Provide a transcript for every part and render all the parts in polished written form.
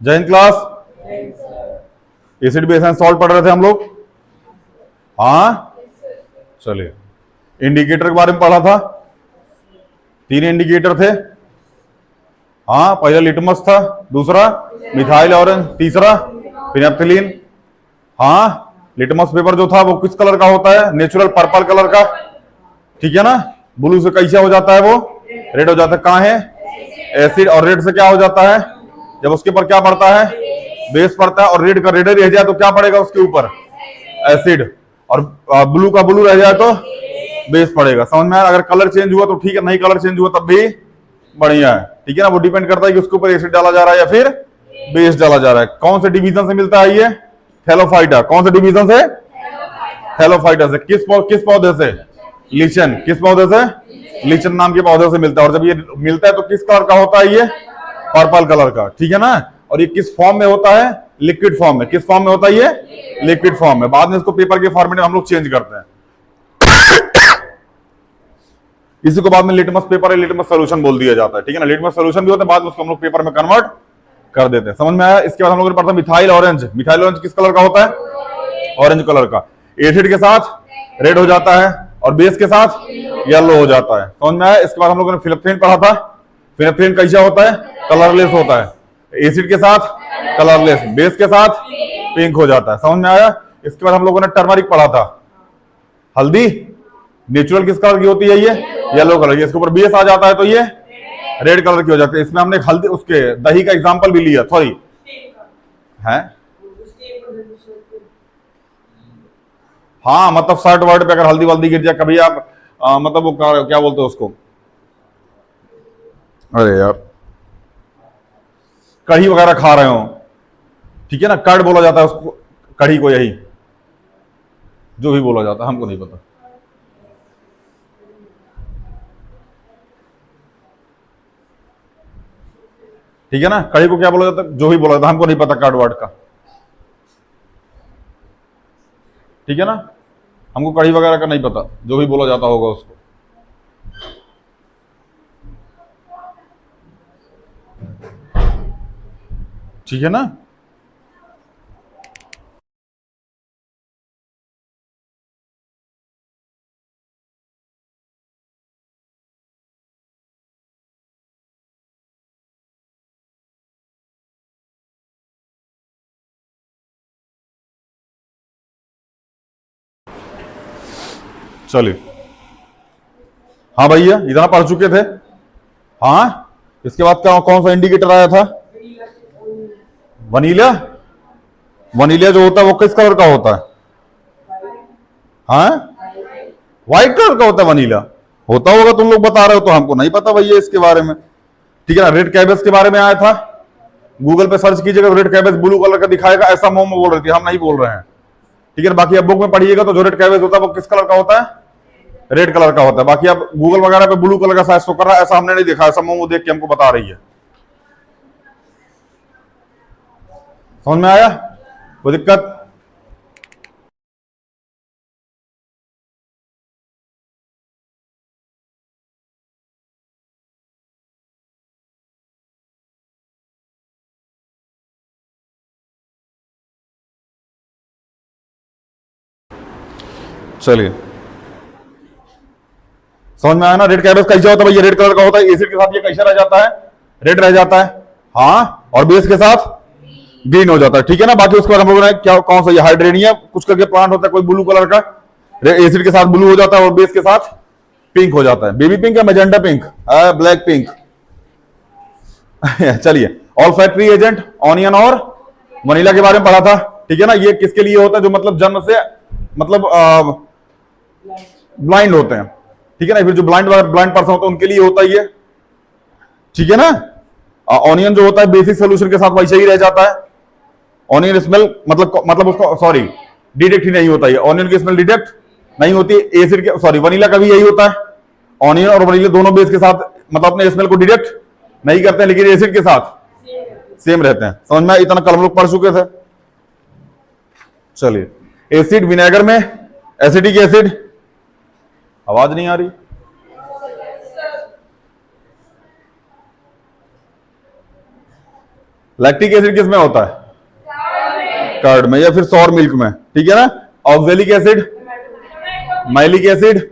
जय Hind class. Acid base and salt पढ़ रहे थे हम लोग। हाँ चलिए, इंडिकेटर के बारे में पढ़ा था। 3 इंडिकेटर थे। हाँ, पहला लिटमस था, दूसरा मिथाइल ऑरेंज, तीसरा फिनेप्थिलीन। हाँ, लिटमस पेपर जो था वो किस कलर का होता है? नेचुरल पर्पल कलर का, ठीक है ना। ब्लू से कैसा हो जाता है? वो रेड हो जाता है। कहाँ है? एसिड। और रेड से क्या हो जाता है? जब उसके ऊपर क्या पड़ता है? बेस पड़ता है। और रेड का रेड रह जाए तो क्या पड़ेगा उसके ऊपर? एसिड। और ब्लू का ब्लू रह जाए तो बेस पड़ेगा। समझ में आया? अगर कलर चेंज हुआ तो ठीक है, नहीं कलर चेंज हुआ तब भी बढ़िया है, ठीक है ना। वो डिपेंड करता है कि उसके ऊपर एसिड डाला जा रहा है या फिर बेस डाला जा रहा है। कौन से डिवीजन से मिलता है ये? थैलोफाइटा। कौन से डिवीजन से? थैलोफाइटा से। किस पौधे से? लीचन। किस पौधे से? लीचन नाम के पौधे से मिलता है। और जब ये मिलता है तो किस कलर का होता है? ये पर्पल कलर का, ठीक है ना। और ये किस फॉर्म में होता है? लिक्विड फॉर्म में। किस फॉर्म में होता है ये? लिक्विड फॉर्म में। बाद में इसको पेपर के फॉर्मेट में हम लोग चेंज करते हैं। इसी को बाद में लिटमस पेपर या लिटमस सोल्यूशन बोल दिया जाता है, ठीक है ना। लिटमस सोल्यूशन भी होता है, बाद में उसको हम लोग पेपर में कन्वर्ट कर देते हैं। समझ में आया? इसके बाद हम लोग ने पढ़ा मिथाइल ऑरेंज। मिथाइल ऑरेंज किस कलर का होता है? ऑरेंज कलर का। एसिड के साथ रेड हो जाता है और बेस के साथ येलो हो जाता है। समझ में आया? इसके बाद हम लोगों ने फिनेप्थ्रीन पढ़ा था। फिनेप्थ्रीन कैसा होता है? कलरलेस होता है। एसिड के साथ कलरलेस, बेस के साथ पिंक हो जाता है। समझ में आया? इसके बाद हम लोगों ने टर्मरिक पढ़ा था। हल्दी नेचुरल किस कलर की होती है? ये येलो कलर की। इसके ऊपर बेस आ जाता है तो ये रेड कलर की हो जाती है। इसमें हमने हल्दी उसके दही का एग्जांपल भी लिया। सॉरी है, हाँ, मतलब शर्ट वर्ट पे अगर हल्दी वल्दी गिर जाए कभी आप मतलब वो क्या बोलते हैं उसको? अरे यार, कढ़ी वगैरह खा रहे हो, ठीक है ना। कर्ड बोला जाता है उसको, कढ़ी को, यही जो भी बोला जाता है, हमको नहीं पता। ठीक है ना, कढ़ी को क्या बोला जाता है? जो भी बोला जाता है, हमको नहीं पता कर्ड वर्ड का, ठीक है ना। हमको कढ़ी वगैरह का नहीं पता, जो भी बोला जाता होगा उसको। ठीक है ना। चलिए, हाँ भैया, इतना पढ़ चुके थे। हाँ, इसके बाद कौन सा इंडिकेटर आया था? वनीला। वनीला जो होता है वो किस कलर का होता है? हाँ, व्हाइट कलर का होता है वनीला। होता होगा, तुम लोग बता रहे हो तो हमको नहीं पता भैया इसके बारे में, ठीक है ना। रेड कैबेज के बारे में आया था, गूगल पे सर्च कीजिएगा तो रेड कैबेज ब्लू कलर का दिखाएगा, ऐसा मोमो बोल रही थी, हम नहीं बोल रहे हैं, ठीक है। बाकी अब बुक में पढ़िएगा तो जो रेड कैबेज होता है वो किस कलर का होता है? रेड कलर का होता है। बाकी अब गूगल वगैरह पे ब्लू कलर का साइज शो कर रहा है, ऐसा हमने नहीं देखा। ऐसा मोमो देख के हमको बता रही है। समझ में आया? कोई दिक्कत? चलिए, समझ में आया ना। रेड कैबेज कैसा होता है भैया? रेड कलर का होता है। एसिड के साथ ये कैसा रह जाता है? रेड रह जाता है। हाँ, और बेस के साथ ग्रीन हो जाता है, ठीक है ना। बाकी उसके बाद हम लोगों ने क्या, कौन सा ये हाइड्रेनिया कुछ करके प्लांट होता है, कोई ब्लू कलर का, एसिड के साथ ब्लू हो जाता है और बेस के साथ पिंक हो जाता है। बेबी पिंक या मैजेंटा पिंक? Black pink. चलिए, ऑल फैक्ट्री एजेंट, ऑनियन और वनीला के बारे में पढ़ा था, ठीक है ना। ये किसके लिए होता है? जो मतलब जन्म से मतलब ब्लाइंड होते हैं, ठीक है ना। फिर जो ब्लाइंड ब्लाइंड पर्सन होता है उनके लिए होता है ये, ठीक है ना। ऑनियन जो होता है बेसिक सोल्यूशन के साथ वैसे ही रह जाता है। ऑनियन स्मेल मतलब उसको सॉरी डिटेक्ट ही नहीं होता है। ऑनियन की स्मेल डिटेक्ट नहीं होती। एसिड के सॉरी वनीला का भी यही होता है। ऑनियन और वनीला दोनों बेस के साथ मतलब अपने स्मेल को डिटेक्ट नहीं करते हैं, लेकिन एसिड के साथ सेम रहते हैं। समझ में? इतना कल हम लोग पढ़ चुके थे। चलिए, एसिड विनेगर में एसिडिक एसिड, आवाज नहीं आ रही। लैक्टिक एसिड किस में होता है? कर्ड में या फिर सौर मिल्क में, ठीक है ना। ऑक्जेलिक एसिड, माइलिक एसिड,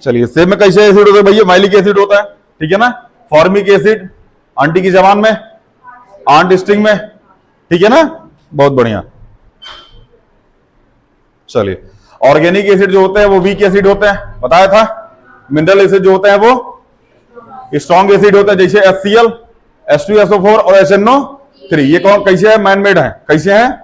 चलिए सेब में कैसे एसिड होता है भैया? माइलिक एसिड होता है, ठीक है ना। फॉर्मिक एसिड आंटी की जबान में, आंट स्ट्रिंग में, ठीक है ना, बहुत बढ़िया। चलिए ऑर्गेनिक एसिड जो होते हैं वो वीक एसिड होते हैं, बताया था। मिनरल एसिड जो होते हैं वो स्ट्रॉन्ग एसिड होते हैं, जैसे HCl, H2SO4 और HNO3। ये कौन कैसे है? मैनमेड है। कैसे है?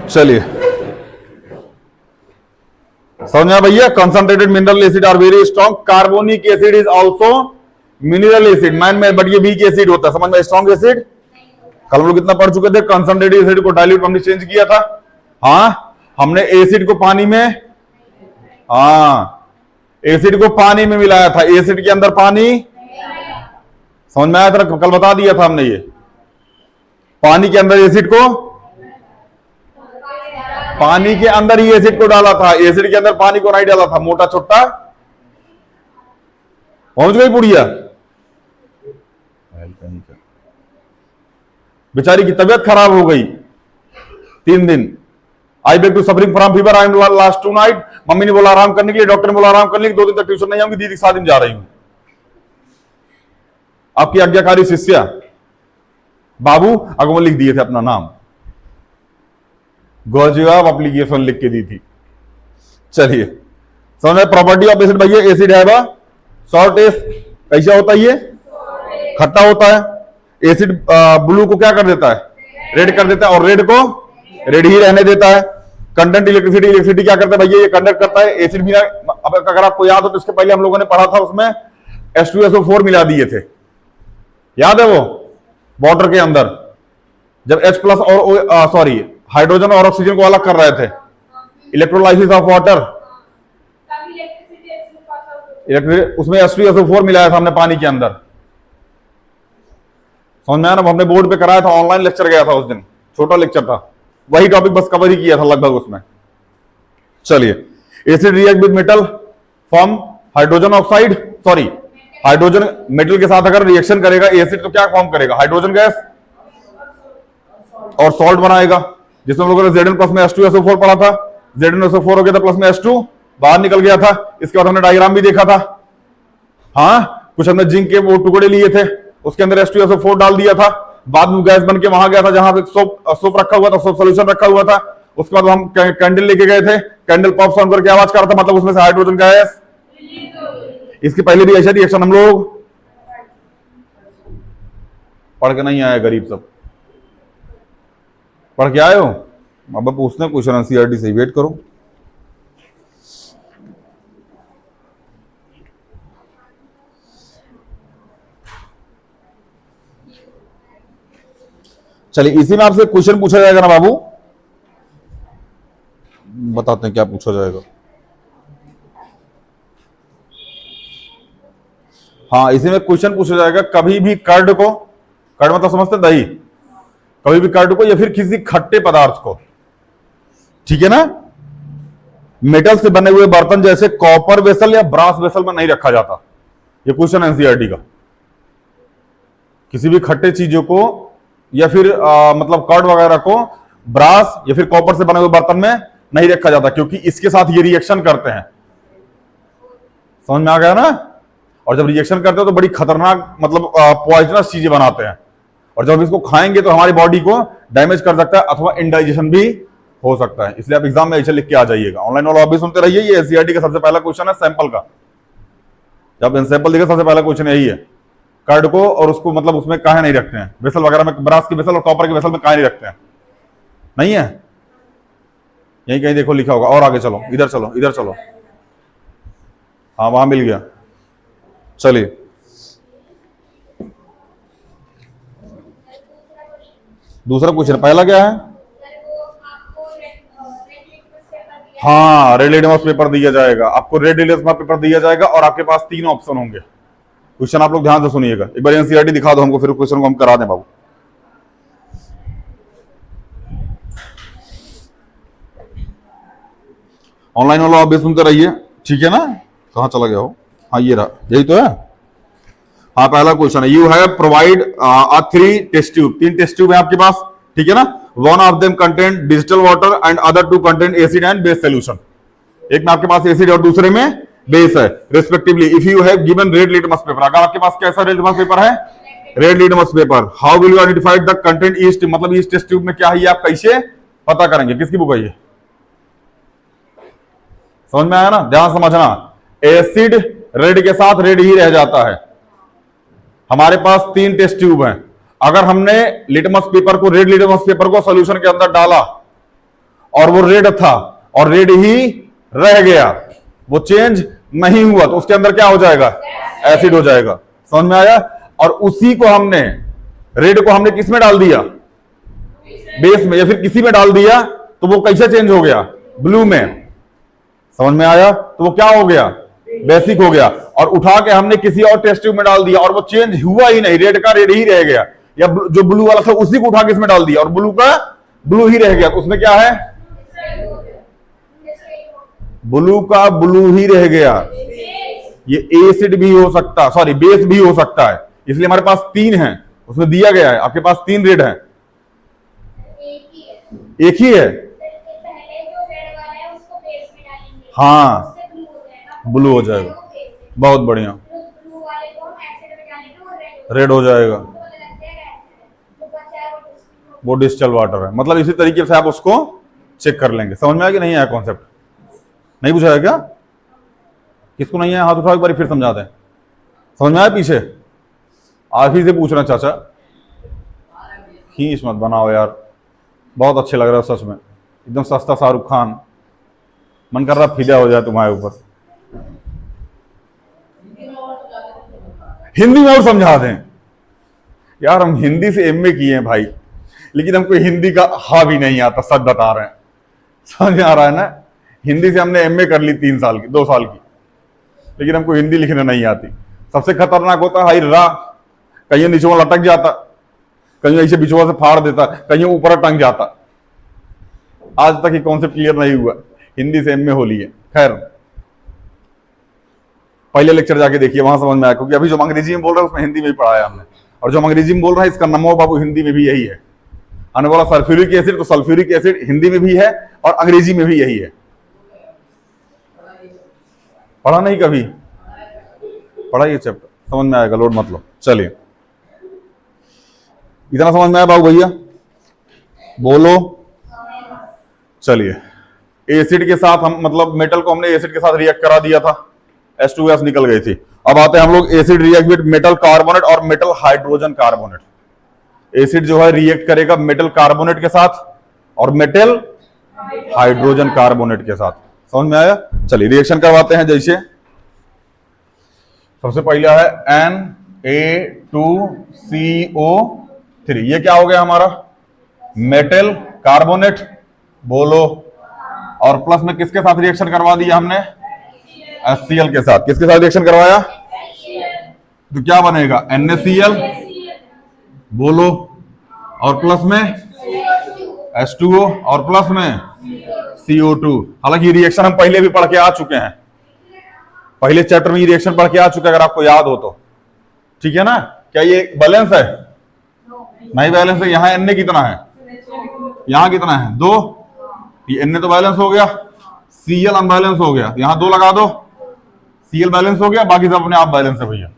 चलिए समझा भैया। Concentrated mineral acid are very strong, carbonic acid is also mineral acid man में, बट ये वीक एसिड होता है, समझ में। स्ट्रॉन्ग एसिड कल हम लोग कितना पढ़ चुके थे? कंसंट्रेटेड एसिड को डाइल्यूट हमने चेंज किया था। हाँ हमने एसिड को पानी में, हाँ एसिड को पानी में मिलाया था, एसिड के अंदर पानी, समझ में आया था? कल बता दिया था हमने, ये पानी के अंदर एसिड को, पानी के अंदर ही एसिड को डाला था, एसिड के अंदर पानी को नहीं डाला था। मोटा छोटा पहुंच गई बुढ़िया। बेचारी की तबीयत खराब हो गई 3 दिन। I back to suffering from fever, I am last 2 night. Mummy ने बोला आराम करने के लिए, डॉक्टर ने बोला आराम करने के लिए, 2 दिन तक ट्यूशन नहीं आऊंगी, दीदी के साथ दिन जा रही हूं। आपकी आज्ञाकारी शिष्या बाबू अगमन लिख दिए थे अपना नाम, गजवाब एप्लीकेशन लिख के दी थी। चलिए समझ, प्रॉपर्टी ऑफ एसिड भैया, एसिड है सॉर टेस्ट कैसा होता है? ये खट्टा होता है। एसिड ब्लू को क्या कर देता है? रेड कर देता है, और रेड को रेड ही रहने देता है। कंडक्ट इलेक्ट्रिसिटी, इलेक्ट्रिसिटी क्या करता है भैया? ये कंडक्ट करता है। एसिड भी, अब अगर आपको याद हो तो इसके पहले हम लोगों ने पढ़ा था, उसमें H2SO4 मिला दिए थे, याद है वो? वाटर के अंदर जब H प्लस और सॉरी हाइड्रोजन और ऑक्सीजन को अलग कर रहे थे, इलेक्ट्रोलाइसिस ऑफ वाटर, उसमें H2SO4 मिलाया था हमने पानी के अंदर, समझ में आया ना? हमने बोर्ड पे कराया था, ऑनलाइन लेक्चर गया था उस दिन, छोटा लेक्चर था, वही टॉपिक बस कवर ही किया था लगभग उसमें। चलिए acid react with metal form hydrogen oxide, sorry hydrogen metal के साथ अगर रिएक्शन करेगा एसिड तो क्या फॉर्म करेगा? हाइड्रोजन गैस और सॉल्ट बनाएगा, जिसमें हम लोगों ने Zn प्लस में H2SO4 पढ़ा था। ZnSO4 हो गया था, प्लस में H2 बाहर निकल गया था। इसके बाद हमने डायग्राम भी देखा था। हाँ कुछ हमने जिंक के वो टुकड़े लिए थे, उसके अंदर H2SO4 डाल दिया था, बाद में गैस बन के वहां गया था जहां पे सोप रखा हुआ था, सोप सोल्यूशन रखा हुआ था। उसके बाद हम कैंडल लेके गए थे, कैंडल पॉप साउंड करके आवाज कर रहा था, मतलब उसमें से हाइड्रोजन गैस। इसके पहले भी ऐसा रिएक्शन हम लोग पढ़ के नहीं आए, गरीब सब पढ़ के आए हो? अब पूछते हैं क्वेश्चन एनसीईआरटी से, वेट करो। चलिए इसी में आपसे क्वेश्चन पूछा जाएगा ना बाबू, बताते हैं क्या पूछा जाएगा। हाँ इसी में क्वेश्चन पूछा जाएगा, कभी भी कर्ड को, कर्ड मतलब समझते दही, कभी भी कर्ड को या फिर किसी खट्टे पदार्थ को, ठीक है ना, मेटल से बने हुए बर्तन जैसे कॉपर वेसल या ब्रास वेसल में नहीं रखा जाता। ये क्वेश्चन एनसीईआरटी का। किसी भी खट्टे चीजों को या फिर मतलब कर्ड वगैरह को ब्रास या फिर कॉपर से बने हुए बर्तन में नहीं रखा जाता, क्योंकि इसके साथ ये रिएक्शन करते हैं। समझ में आ गया ना? और जब रिएक्शन करते हैं तो बड़ी खतरनाक मतलब पॉइजनस चीजें बनाते हैं, और जब इसको खाएंगे तो हमारी बॉडी को डैमेज कर सकता है अथवा इंडाइजेशन भी हो सकता है। इसलिए आप एग्जाम में ऐसे लिख के आ जाइएगा। ऑनलाइन वाला आप भी सुनते रहिए, ये एनसीईआरटी का सबसे पहला क्वेश्चन है सैंपल का। जब सैंपल देखा सबसे पहला क्वेश्चन यही है, कर्ड को और उसको मतलब उसमें काहे नहीं रखते हैं, वेसल वगैरह में, ब्रास की वेसल और कॉपर की वेसल में काहे नहीं रखते हैं? नहीं है? यही कहीं देखो लिखा होगा। और आगे चलो, इधर चलो, इधर चलो, हाँ वहां मिल गया। चलिए दूसरा क्वेश्चन, पहला क्या है? हाँ, रेड लिटमस पेपर दिया जाएगा आपको, रेड लिटमस पेपर दिया जाएगा और आपके पास 3 ऑप्शन होंगे। क्वेश्चन आप लोग ध्यान से सुनिएगा, एक बार एनसीईआरटी दिखा दो हमको, फिर क्वेश्चन को हम करा दें बाबू। ऑनलाइन वाला आप भी सुनते रहिए, ठीक है ना। कहां चला गया हो, हाँ ये रहा, यही तो है। हाँ, पहला क्वेश्चन है, you have provide 3 test tube, 3 test tube है आपके पास, ठीक है ना। One of them content digital water and other 2 content acid and base solution. एक में आपके पास एसिड और दूसरे में बेस है respectively. If you have given red litmus paper, अगर आपके पास कैसा रेड लिटमस पेपर है, red litmus paper, how will you identify the content east, मतलब इस टेस्ट ट्यूब में क्या है, आप कैसे पता करेंगे। किसकी बुक है ये, समझ में आया ना, ध्यान समझना। एसिड रेड के साथ रेड ही रह जाता है। हमारे पास 3 टेस्ट ट्यूब हैं, अगर हमने लिटमस पेपर को, रेड लिटमस पेपर को सॉल्यूशन के अंदर डाला और वो रेड था और रेड ही रह गया, वो चेंज नहीं हुआ, तो उसके अंदर क्या हो जाएगा, एसिड हो जाएगा। समझ में आया। और उसी को हमने, रेड को हमने किस में डाल दिया, बेस में, या फिर किसी में डाल दिया, तो वो कैसे चेंज हो गया, ब्लू में। समझ में आया। तो वो क्या हो गया, बेसिक हो गया। और उठा के हमने किसी और टेस्ट ट्यूब में डाल दिया और वो चेंज हुआ ही नहीं, रेड का रेड ही रह गया, या जो ब्लू वाला था उसी को उठा के इसमें डाल दिया और ब्लू का ब्लू ही रह गया, तो उसमें क्या है, ब्लू का ब्लू ही रह गया। ये एसिड भी हो सकता, सॉरी बेस भी हो सकता है, इसलिए हमारे पास 3 हैं, उसमें दिया गया है आपके पास 3 रेड है, एक ही है। हाँ, ब्लू हो जाएगा, बहुत बढ़िया, रेड हो जाएगा, वो डिस्टिल वाटर है। मतलब इसी तरीके से आप उसको चेक कर लेंगे। समझ में आया कि नहीं आया कॉन्सेप्ट, नहीं बुझाया क्या, किसको नहीं आया हाथ उठाओ, एक बार फिर समझा दें। समझ में आया पीछे, आप ही से पूछना चाचा, खींच मत बनाओ यार, बहुत अच्छे लग रहा है सच में, एकदम सस्ता शाहरुख खान, मन कर रहा फिदा हो जाए तुम्हारे ऊपर। हिंदी में और समझा दें यार, हम हिंदी से एमए किए हैं भाई, लेकिन हमको हिंदी का हा भी नहीं आता, सच बता रहे हैं। समझ में आ रहा है ना, हिंदी से हमने एमए कर ली 3 साल की, 2 साल की, लेकिन हमको हिंदी लिखने नहीं आती। सबसे खतरनाक होता है रा, कहीं नीचों लटक जाता, कहीं ऐसे बिचवा से फाड़ देता, कहीं ऊपर टंग जाता। आज तक ये कॉन्सेप्ट क्लियर नहीं हुआ, हिंदी से एमए हो ली है। खैर, पहले लेक्चर जाके देखिए, वहां समझ में आया, क्योंकि अभी जो अंग्रेजी में बोल रहा है उसमें हिंदी में भी पढ़ाया हमने, और जो अंग्रेजी में बोल रहा है इसका नमो बाबू हिंदी में भी यही है। हमने बोला सल्फ्यूरिक एसिड, तो सल्फ्यूरिक एसिड हिंदी में भी है और अंग्रेजी में भी यही है। पढ़ा नहीं कभी, पढ़ा ये चैप्टर, समझ में आएगा, लोड मतलब। चलिए, इतना समझ में आया बाबू भैया, बोलो। चलिए, एसिड के साथ हम, मतलब मेटल को हमने एसिड के साथ रिएक्ट करा दिया था, H2S निकल गई थी। अब आते हैं हम लोग acid react with metal carbonate और मेटल हाइड्रोजन कार्बोनेट। एसिड जो है रिएक्ट करेगा मेटल कार्बोनेट के साथ और मेटल हाइड्रोजन कार्बोनेट के साथ। समझ में आया। चलिए रिएक्शन करवाते हैं। जैसे सबसे पहला है Na2CO3, ये क्या हो गया हमारा, मेटल कार्बोनेट, बोलो। और प्लस में किसके साथ रिएक्शन करवा दिया हमने, HCl के साथ। किसके साथ रिएक्शन करवाया, तो क्या बनेगा, NaCl, बोलो। और प्लस में H2O और प्लस में CO2। हालांकि रिएक्शन हम पहले भी पढ़ के आ चुके हैं, पहले चैप्टर में ये रिएक्शन पढ़ के आ चुके हैं, अगर आपको याद हो तो, ठीक है ना। क्या ये बैलेंस है, नहीं बैलेंस है। यहां Na कितना है, यहां कितना है, 2, ये Na तो बैलेंस हो गया, Cl अनबैलेंस हो गया, यहां 2 लगा दो, Cl बैलेंस हो गया, बाकी सब अपने आप बैलेंस है भैया।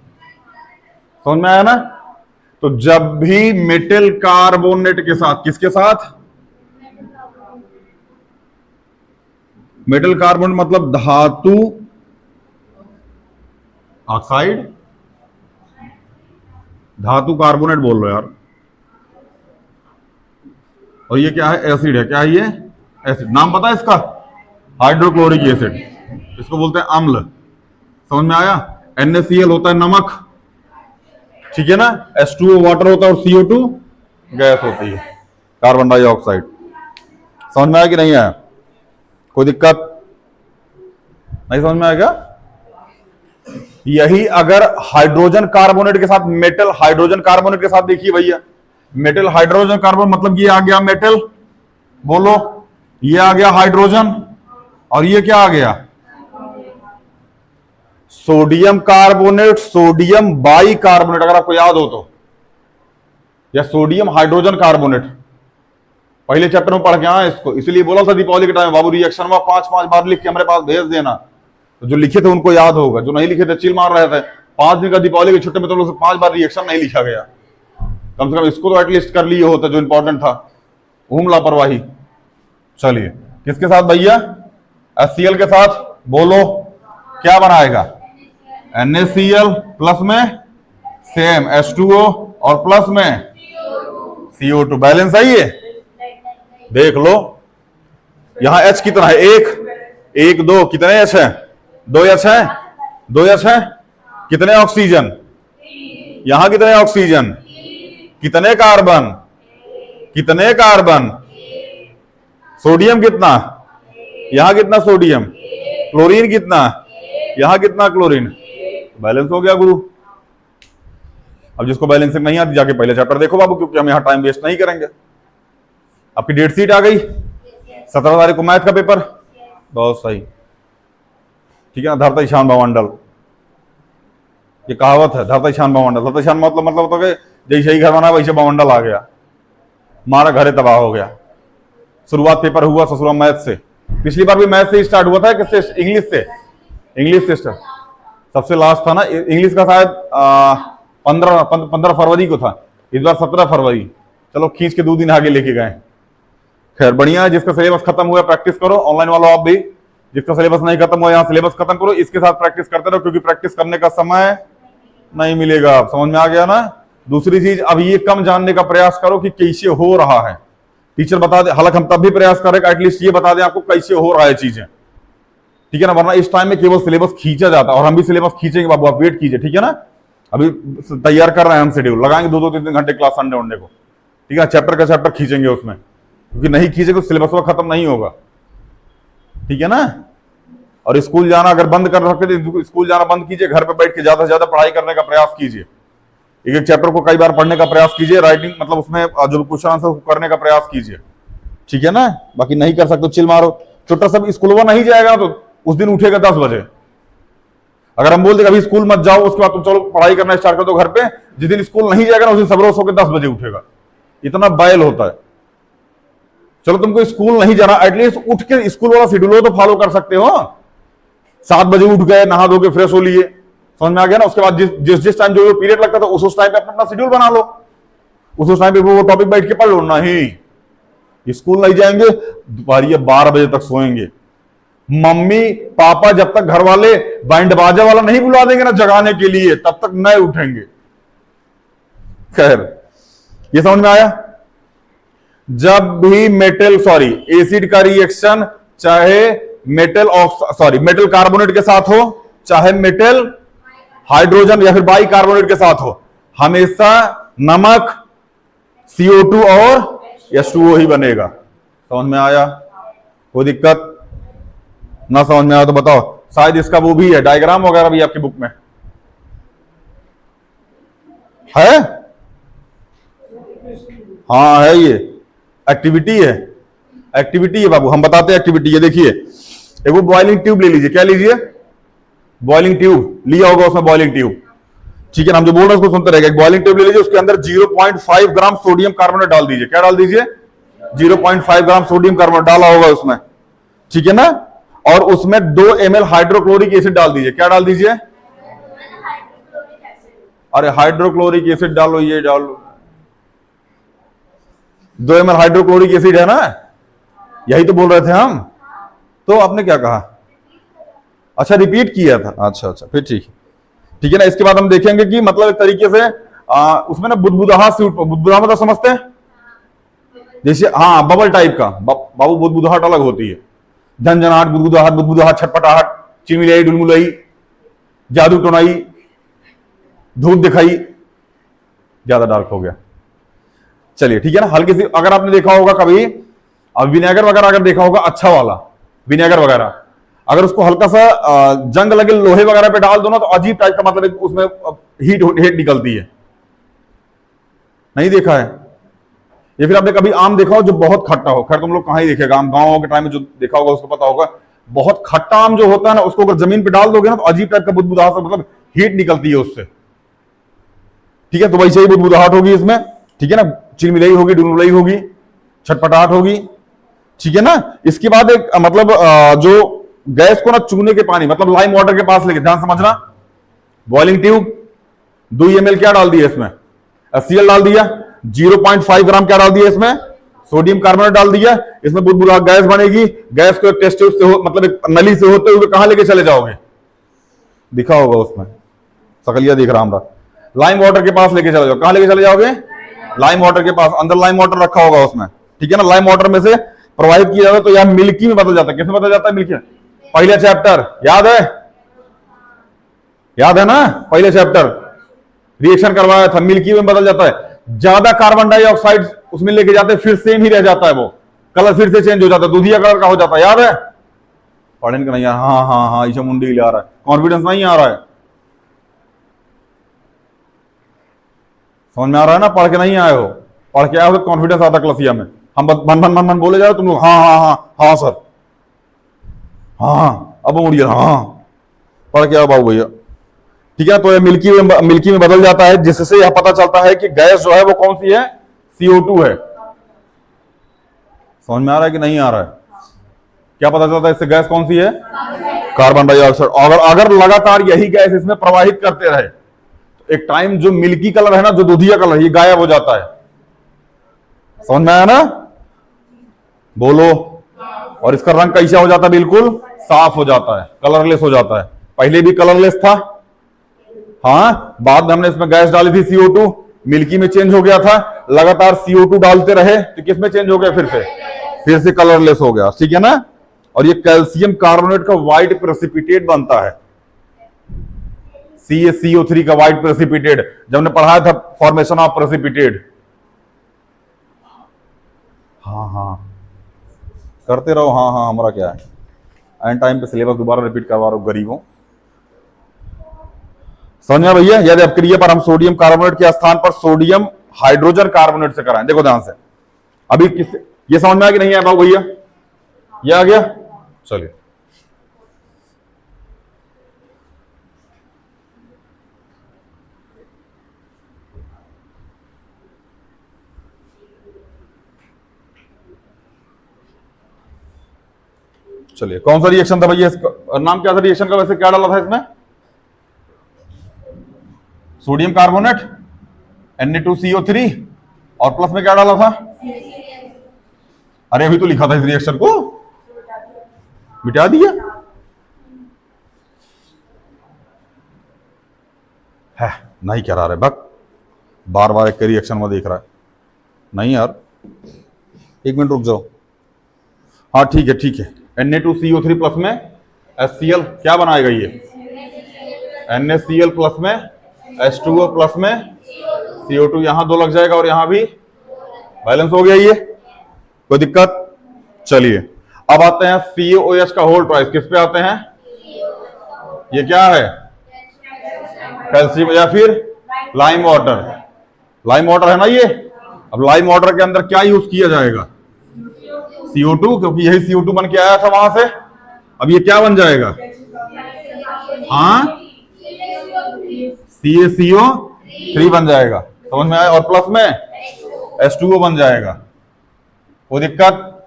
समझ में आया ना। तो जब भी मेटल कार्बोनेट के साथ, किसके साथ, मेटल कार्बोनेट मतलब धातु ऑक्साइड, धातु कार्बोनेट बोल रहे यार। और ये क्या है, एसिड है। क्या है ये, एसिड। नाम पता है इसका, हाइड्रोक्लोरिक एसिड, इसको बोलते हैं अम्ल। समझ में आया। NaCl होता है नमक, ठीक है ना। H2O वाटर होता है और CO2 गैस होती है, कार्बन डाइऑक्साइड। समझ में आया कि नहीं आया, कोई दिक्कत। नहीं समझ में आएगा? यही अगर हाइड्रोजन कार्बोनेट के साथ, मेटल हाइड्रोजन कार्बोनेट के साथ, देखिए भैया, मेटल हाइड्रोजन कार्बन मतलब ये आ गया मेटल, बोलो, ये आ गया हाइड्रोजन, और ये क्या आ गया? Sodium carbonate, sodium by carbonate, अगर आपको याद हो तो, या सोडियम हाइड्रोजन कार्बोनेट, पहले चैप्टर में पढ़ के आए इसको। इसलिए बोला था दीपावली के टाइम, बाबू रिएक्शन में 5-5 बार लिख के हमारे पास भेज देना, तो जो लिखे थे उनको याद होगा, जो नहीं लिखे थे चिल मार रहे थे। 5 दिन का दीपावली की छुट्टी में तुम लोग से 5 बार रिएक्शन नहीं लिखा गया, कम से कम इसको तो एटलीस्ट कर लिए होता जो इंपॉर्टेंट था। घूम लापरवाही। चलिए, किसके साथ भैया? HCl के साथ, बोलो क्या बनाएगा? NaCl प्लस में सेम H2O और प्लस में CO2, बैलेंस है ये? देख लो, यहां H कितना है? 1 2, कितने H है? 2 H है, 2 H है। कितने ऑक्सीजन? यहां कितने ऑक्सीजन? कितने कार्बन? कितने कार्बन? सोडियम कितना? यहां कितना सोडियम? क्लोरीन कितना? यहां कितना क्लोरीन? बैलेंस हो गया गुरु। अब जिसको बैलेंसिंग नहीं आती जाके पहले चैप्टर देखो बाबू, क्योंकि हम यहां टाइम वेस्ट नहीं करेंगे। आपकी डेट शीट आ गई 17 तारीख को, मैथ का पेपर, बहुत सही, ठीक है ना। धरती शान भवमंडल, ये कहावत है, धरती शान भवमंडल। धरती शान मतलब होता है जैसे ही घर बना वैसे भवमंडल आ गया, हमारा घर तबाह हो गया। शुरुआत पेपर हुआ ससुरा मैथ से, पिछली बार भी मैथ से स्टार्ट हुआ था, किससे? इंग्लिश से। इंग्लिश से स्टार्ट, सबसे लास्ट था ना इंग्लिश का, शायद 15 फरवरी को था, इस बार 17 फरवरी। चलो खींच के 2 दिन आगे लेके गए। खैर बढ़िया है, जिसका सिलेबस खत्म हुआ प्रैक्टिस करो, ऑनलाइन वालों आप भी, जिसका सिलेबस नहीं खत्म हुआ यहाँ सिलेबस खत्म करो, इसके साथ प्रैक्टिस करते रहो, क्योंकि प्रैक्टिस करने का समय नहीं मिलेगा। आप समझ में आ गया ना? दूसरी चीज, अब ये कम जानने का प्रयास करो कि कैसे हो रहा है, टीचर बता दे, हालांकि हम तब भी प्रयास करें एटलीस्ट ये बता दें आपको कैसे हो रहा है चीजें, ठीक है ना। वरना इस टाइम में केवल सिलेबस खींचा जाता है, और हम भी सिलेबस खींचेंगे बाबू, आप वेट कीजिए, ठीक है ना। अभी तैयार कर रहे हैं हम शेड्यूल, लगाएंगे 2-2-3 घंटे क्लास संडे वनडे को, ठीक है। चैप्टर का चैप्टर खींचेंगे उसमें, क्योंकि नहीं खींचेंगे तो सिलेबस खत्म नहीं होगा, ठीक है ना। और स्कूल जाना अगर बंद कर रखे तो स्कूल जाना बंद कीजिए, घर पे बैठ के ज्यादा से ज्यादा पढ़ाई करने का प्रयास कीजिए, एक चैप्टर को कई बार पढ़ने का प्रयास कीजिए, राइटिंग मतलब उसमें जो क्वेश्चन आंसर करने का प्रयास कीजिए, ठीक है ना। बाकी नहीं कर सकते चिल मारो। छोटा सा स्कूल वो नहीं जाएगा तो उस दिन उठेगा 10 बजे। अगर हम बोल दें अभी स्कूल मत जाओ, उसके बाद तुम चलो पढ़ाई करना स्टार्ट कर दो घर पे, जिस दिन स्कूल नहीं जाएगा ना उस दिन सबरोज होकर 10 बजे उठेगा, इतना बैल होता है। चलो तुमको स्कूल नहीं जाना, एटलीस्ट उठ के स्कूल वाला शेड्यूल हो तो फॉलो कर सकते हो। 7 बजे उठ गए, नहा धो के फ्रेश हो लिए, समझ में आ गया ना। उसके बाद जिस टाइम जो पीरियड लगता था उस टाइम पे अपना शेड्यूल बना लो, उस टाइम पे वो टॉपिक बैठ के पढ़ लो। नहीं, स्कूल नहीं जाएंगे, दोपहर 12 बजे तक सोएंगे। मम्मी पापा जब तक घर वाले बैंड बाजा वाला नहीं बुला देंगे ना जगाने के लिए, तब तक नहीं उठेंगे। खैर, ये समझ में आया? जब भी एसिड का रिएक्शन चाहे मेटल कार्बोनेट के साथ हो, चाहे मेटल हाइड्रोजन या फिर बाई कार्बोनेट के साथ हो, हमेशा नमक CO2 और H2O ही बनेगा। समझ में आया? कोई दिक्कत ना समझ में आया तो बताओ। शायद इसका वो भी है, डायग्राम वगैरह भी आपकी बुक में है। हाँ है, ये एक्टिविटी है बाबू, हम बताते हैं एक्टिविटी। ये देखिए, एक वो बॉइलिंग ट्यूब ले लीजिए। क्या लीजिए? बॉइलिंग ट्यूब लिया होगा, उसमें बॉइलिंग ट्यूब, ठीक है ना। हम जो बोल रहे हैं उसको सुनते रहेगा। एक बॉइलिंग ट्यूब ले लीजिए, उसके अंदर 0.5 ग्राम सोडियम कार्बोनेट डाल दीजिए। क्या डाल दीजिए? 0.5 ग्राम सोडियम कार्बोनेट डाला होगा उसमें, ठीक है ना। और उसमें 2 ml हाइड्रोक्लोरिक एसिड डाल दीजिए। क्या डाल दीजिए? अरे हाइड्रोक्लोरिक एसिड डालो, ये डालो, 2 ml हाइड्रोक्लोरिक एसिड है ना, यही तो बोल रहे थे हम। तो आपने क्या कहा? अच्छा रिपीट किया था, अच्छा फिर ठीक है ना। इसके बाद हम देखेंगे कि मतलब एक तरीके से उसमें ना बुदबुदाहट से बुदबुदाहट मतलब समझते हैं, जैसे हाँ बबल टाइप का। बाबू बुदबुदाहट अलग होती है, झंझनाहट, बुदबुदाहट, छटपटाहट, चिलमिलाई, डुलमुलाई, जादू टोनाई, धूप दिखाई, ज्यादा डार्क हो गया। चलिए ठीक है ना। हल्की सी, अगर आपने देखा होगा कभी अब विनेगर वगैरह अगर देखा होगा, अच्छा वाला विनेगर वगैरह अगर उसको हल्का सा जंग लगे लोहे वगैरह पे डाल दो ना तो अजीब टाइप का मतलब उसमें हीट हीट निकलती है। नहीं देखा है ये? फिर आपने कभी आम देखा हो जो बहुत खट्टा हो? खैर तुम लोग कहाँ ही देखेगा आम, गाँव के टाइम में जो देखा होगा उसको पता होगा। बहुत खट्टा आम जो होता है ना उसको अगर जमीन पे डाल दोगे ना तो अजीब टाइप का बुदबुदाहट सा मतलब हीट निकलती है उससे। ठीक है, तो वैसे ही बुदबुदाहट होगी इसमें। ठीक है ना, चिलमिलाई होगी, डुलमुलाई होगी, छटपटाहट होगी। ठीक है ना। इसके बाद एक मतलब जो गैस को ना चूने के पानी मतलब लाइम वाटर के पास लेके, ध्यान समझना, बॉइलिंग ट्यूब 2 ml क्या डाल दिया इसमें? HCl डाल दिया। 0.5 ग्राम क्या डाल दिया इसमें? सोडियम कार्बोनेट डाल दिया। इसमें बुलबुला गैस बनेगी। गैस को एक टेस्ट ट्यूब से मतलब एक नली से होते हुए कहां लेके चले जाओगे? दिखा होगा उसमें, सकलिया दिख रहा हमारा। लाइम वाटर के पास लेके चले जाओ। कहां लेके चले जाओगे? लाइम वाटर के पास। अंदर लाइम वाटर रखा होगा उसमें। ठीक है ना। लाइम वाटर में से प्रवाहित किया जाता है तो यह मिल्की में बदल जाता है। किसमें बदल जाता है? मिल्की में। पहले चैप्टर याद है? याद है ना? पहले चैप्टर रिएक्शन करवाया था, मिल्की में बदल जाता है। ज्यादा कार्बन डाइऑक्साइड उसमें लेके जाते हैं, फिर सेम ही रह जाता है, वो कलर फिर से चेंज हो जाता है, दूधिया कलर का हो जाता है। याद है? पढ़ने का नहीं यार? हाँ हाँ हाँ, ईशा मुंडी ले आ रहा है, कॉन्फिडेंस नहीं आ रहा है। समझ में आ रहा है ना? पढ़ के नहीं आए हो, पढ़ के आए हो तो कॉन्फिडेंस आता क्लासिया में। हम बस मन मन मन मन बोले जाओ तुम लोग, हाँ हाँ हाँ हाँ सर, हाँ अब मुड़िए, हाँ पढ़ के आओ बाबू भैया। ठीक है, तो ये मिल्की में बदल जाता है, जिससे यह पता चलता है कि गैस जो है वो कौन सी है? CO2 है। समझ में आ रहा है कि नहीं आ रहा है? क्या पता चलता है इससे गैस कौन सी है? Carbon dioxide. अगर लगातार यही गैस इसमें प्रवाहित करते रहे तो एक टाइम जो मिल्की कलर है ना, जो दूधिया कलर, ये गायब हो जाता है। समझ में आया ना? बोलो। और इसका रंग कैसा हो जाता है? बिल्कुल साफ हो जाता है, कलरलेस हो जाता है। पहले भी कलरलेस था, हाँ, बाद में हमने इसमें गैस डाली थी CO2, मिल्की में चेंज हो गया था। लगातार CO2 डालते रहे तो किस में चेंज हो गया? फिर से कलरलेस हो गया। ठीक है ना। और ये कैल्शियम कार्बोनेट का व्हाइट प्रेसिपिटेट बनता है, CaCO3 का व्हाइट प्रेसिपिटेट, जब हमने पढ़ाया था फॉर्मेशन ऑफ प्रेसिपिटेट। हाँ हाँ करते रहो, हाँ हाँ हमारा क्या है, एंड टाइम पे सिलेबस दोबारा रिपीट करवा रहा हूं गरीबों। समझ में भैया? यदि अपक्रिया पर हम सोडियम कार्बोनेट के स्थान पर सोडियम हाइड्रोजन कार्बोनेट से कराएं, देखो ध्यान से। अभी किस ये समझ में आया कि नहीं आया बाबू भैया? ये आ गया? चलिए चलिए, कौन सा रिएक्शन था भैया? इसका नाम क्या था रिएक्शन का? वैसे क्या डाला था इसमें? सोडियम कार्बोनेट Na2CO3 और प्लस में क्या डाला था? अरे अभी तो लिखा था इस रिएक्शन को, मिटा दिया है। नहीं करा रहे बक, बार बार एक रिएक्शन में देख रहा है। नहीं यार, एक मिनट रुक जाओ। हाँ ठीक है ठीक है। Na2CO3 प्लस में HCl क्या बनाएगा? ये NaCl प्लस में H2O प्लस में CO2, यहां 2 लग जाएगा और यहां भी बैलेंस हो गया। ये कोई दिक्कत? चलिए अब आते हैं COOH का होल ट्वाइस। किस पे आते हैं? ये क्या है? कैल्शियम या फिर लाइम वाटर। लाइम वाटर है ना ये। अब लाइम वाटर के अंदर क्या यूज किया जाएगा? CO2, क्योंकि यही CO2 बन के आया था वहां से। अब ये क्या बन जाएगा? हाँ, CaCO3 बन जाएगा। समझ में आया? और प्लस में H2O बन जाएगा। कोई दिक्कत?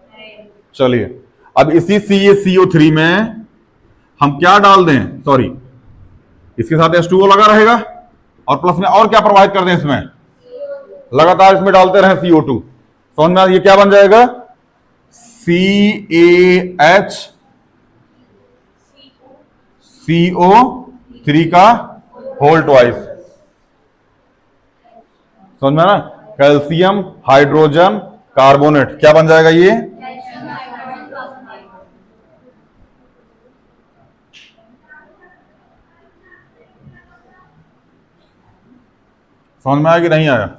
चलिए अब इसी CaCO3 में हम क्या डाल दें? सॉरी, इसके साथ H2O लगा रहेगा और प्लस में और क्या प्रवाहित कर दें इसमें? लगातार इसमें डालते रहे CO2। समझ में आया? ये क्या बन जाएगा? CaCO3 का होल ट्वाइस। समझ में ना? कैल्शियम हाइड्रोजन कार्बोनेट क्या बन जाएगा? ये समझ में आया कि नहीं आया?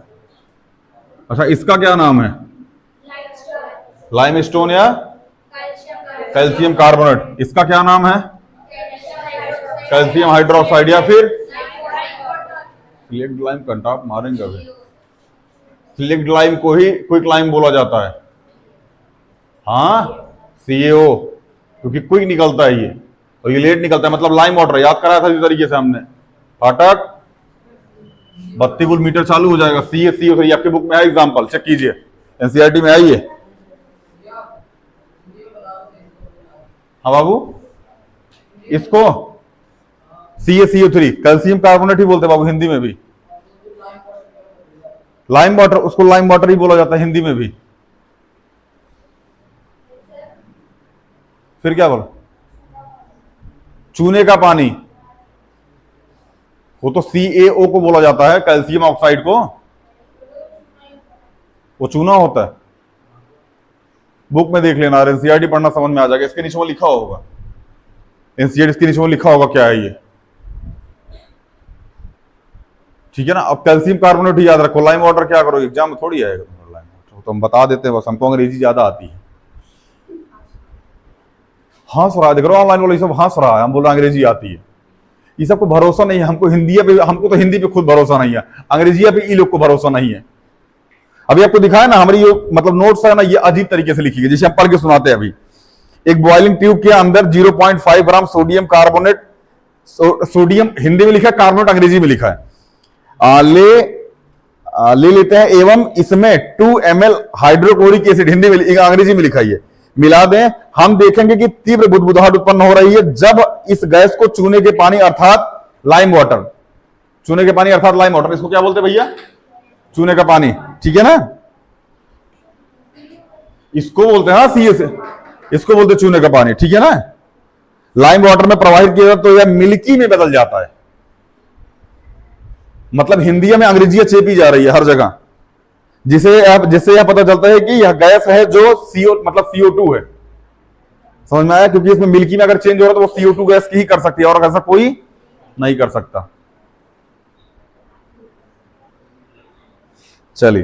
अच्छा, इसका क्या नाम है? लाइमस्टोन या कैल्शियम कार्बोनेट, इसका क्या नाम है? कैल्शियम हाइड्रोक्साइड या फिर सिलेक्ट लाइम। कंटाप मारेंगे अभी। सिलेक्ट लाइम को ही क्विक लाइम बोला जाता है। हाँ, CaO, क्योंकि क्विक निकलता है ये और ये लेट निकलता है, मतलब लाइम वाटर। याद कराया था इस तरीके से हमने। फाटक 32 मीटर चालू हो जाएगा। CaCO3 आपके बुक में है, एग्जाम्पल चेक कीजिए, एनसीईआरटी में आई है। हाँ बाबू, इसको CaCO3 कैल्शियम कार्बोनेट ही बोलते हैं बाबू हिंदी में भी। लाइम वाटर, उसको लाइम वाटर ही बोला जाता है हिंदी में भी। फिर क्या बोला? चूने का पानी, वो तो CaO को बोला जाता है, कैल्शियम ऑक्साइड को। वो चूना होता है। बुक में देख लेना, एनसीईआरटी पढ़ना समझ में आ जाएगा। इसके नीचे वो लिखा होगा, एनसीईआरटी के नीचे वो लिखा होगा क्या है ये, ठीक है ना। अब कैल्शियम कार्बोनेट ही याद रखो। लाइम वाटर क्या करो, एग्जाम में थोड़ी आएगा तुम्हारा लाइम वाटर, तो हम बता देते हैं बस, हमको अंग्रेजी ज्यादा आती है। हंस रहा है, देख रहा ऑनलाइन वाले सब हंस रहा है, हम बोल रहे अंग्रेजी आती है। ये सबको भरोसा नहीं है, हमको हिंदी पे, हमको तो हिंदी पे खुद भरोसा नहीं है, अंग्रेजी पे ये लोग को भरोसा नहीं है। अभी आपको दिखाया ना, हमारी जो मतलब नोट्स है ना, ये अजीब तरीके से लिखी गई, जिसे हम पढ़ के सुनाते हैं। अभी एक बॉइलिंग ट्यूब के अंदर 0.5 gram sodium carbonate, sodium Hindi में लिखा है, कार्बोनेट अंग्रेजी में लिखा है, ले लेते हैं, एवं इसमें 2 ml हाइड्रोक्लोरिक एसिड, हिंदी में अंग्रेजी में लिखा है, मिला दें। हम देखेंगे कि तीव्र बुदबुदाहट उत्पन्न हो रही है जब इस गैस को चूने के पानी अर्थात लाइम वाटर, चूने के पानी अर्थात लाइम वाटर, इसको क्या बोलते हैं भैया? चूने का पानी, ठीक है ना। इसको बोलते हैं, हाँ सीए से, इसको बोलते हैं चूने का पानी, ठीक है ना। लाइम वाटर में प्रवाहित किया जाता तो यह मिल्की में बदल जाता है। मतलब हिंदी में अंग्रेजी चेपी जा रही है हर जगह, जिससे यह पता चलता है कि यह गैस है जो मतलब CO2 है। समझ में आया? क्योंकि इसमें मिल्की में अगर चेंज हो रहा है तो वो CO2 गैस की ही कर सकती है, और ऐसा कोई नहीं कर सकता। चलिए,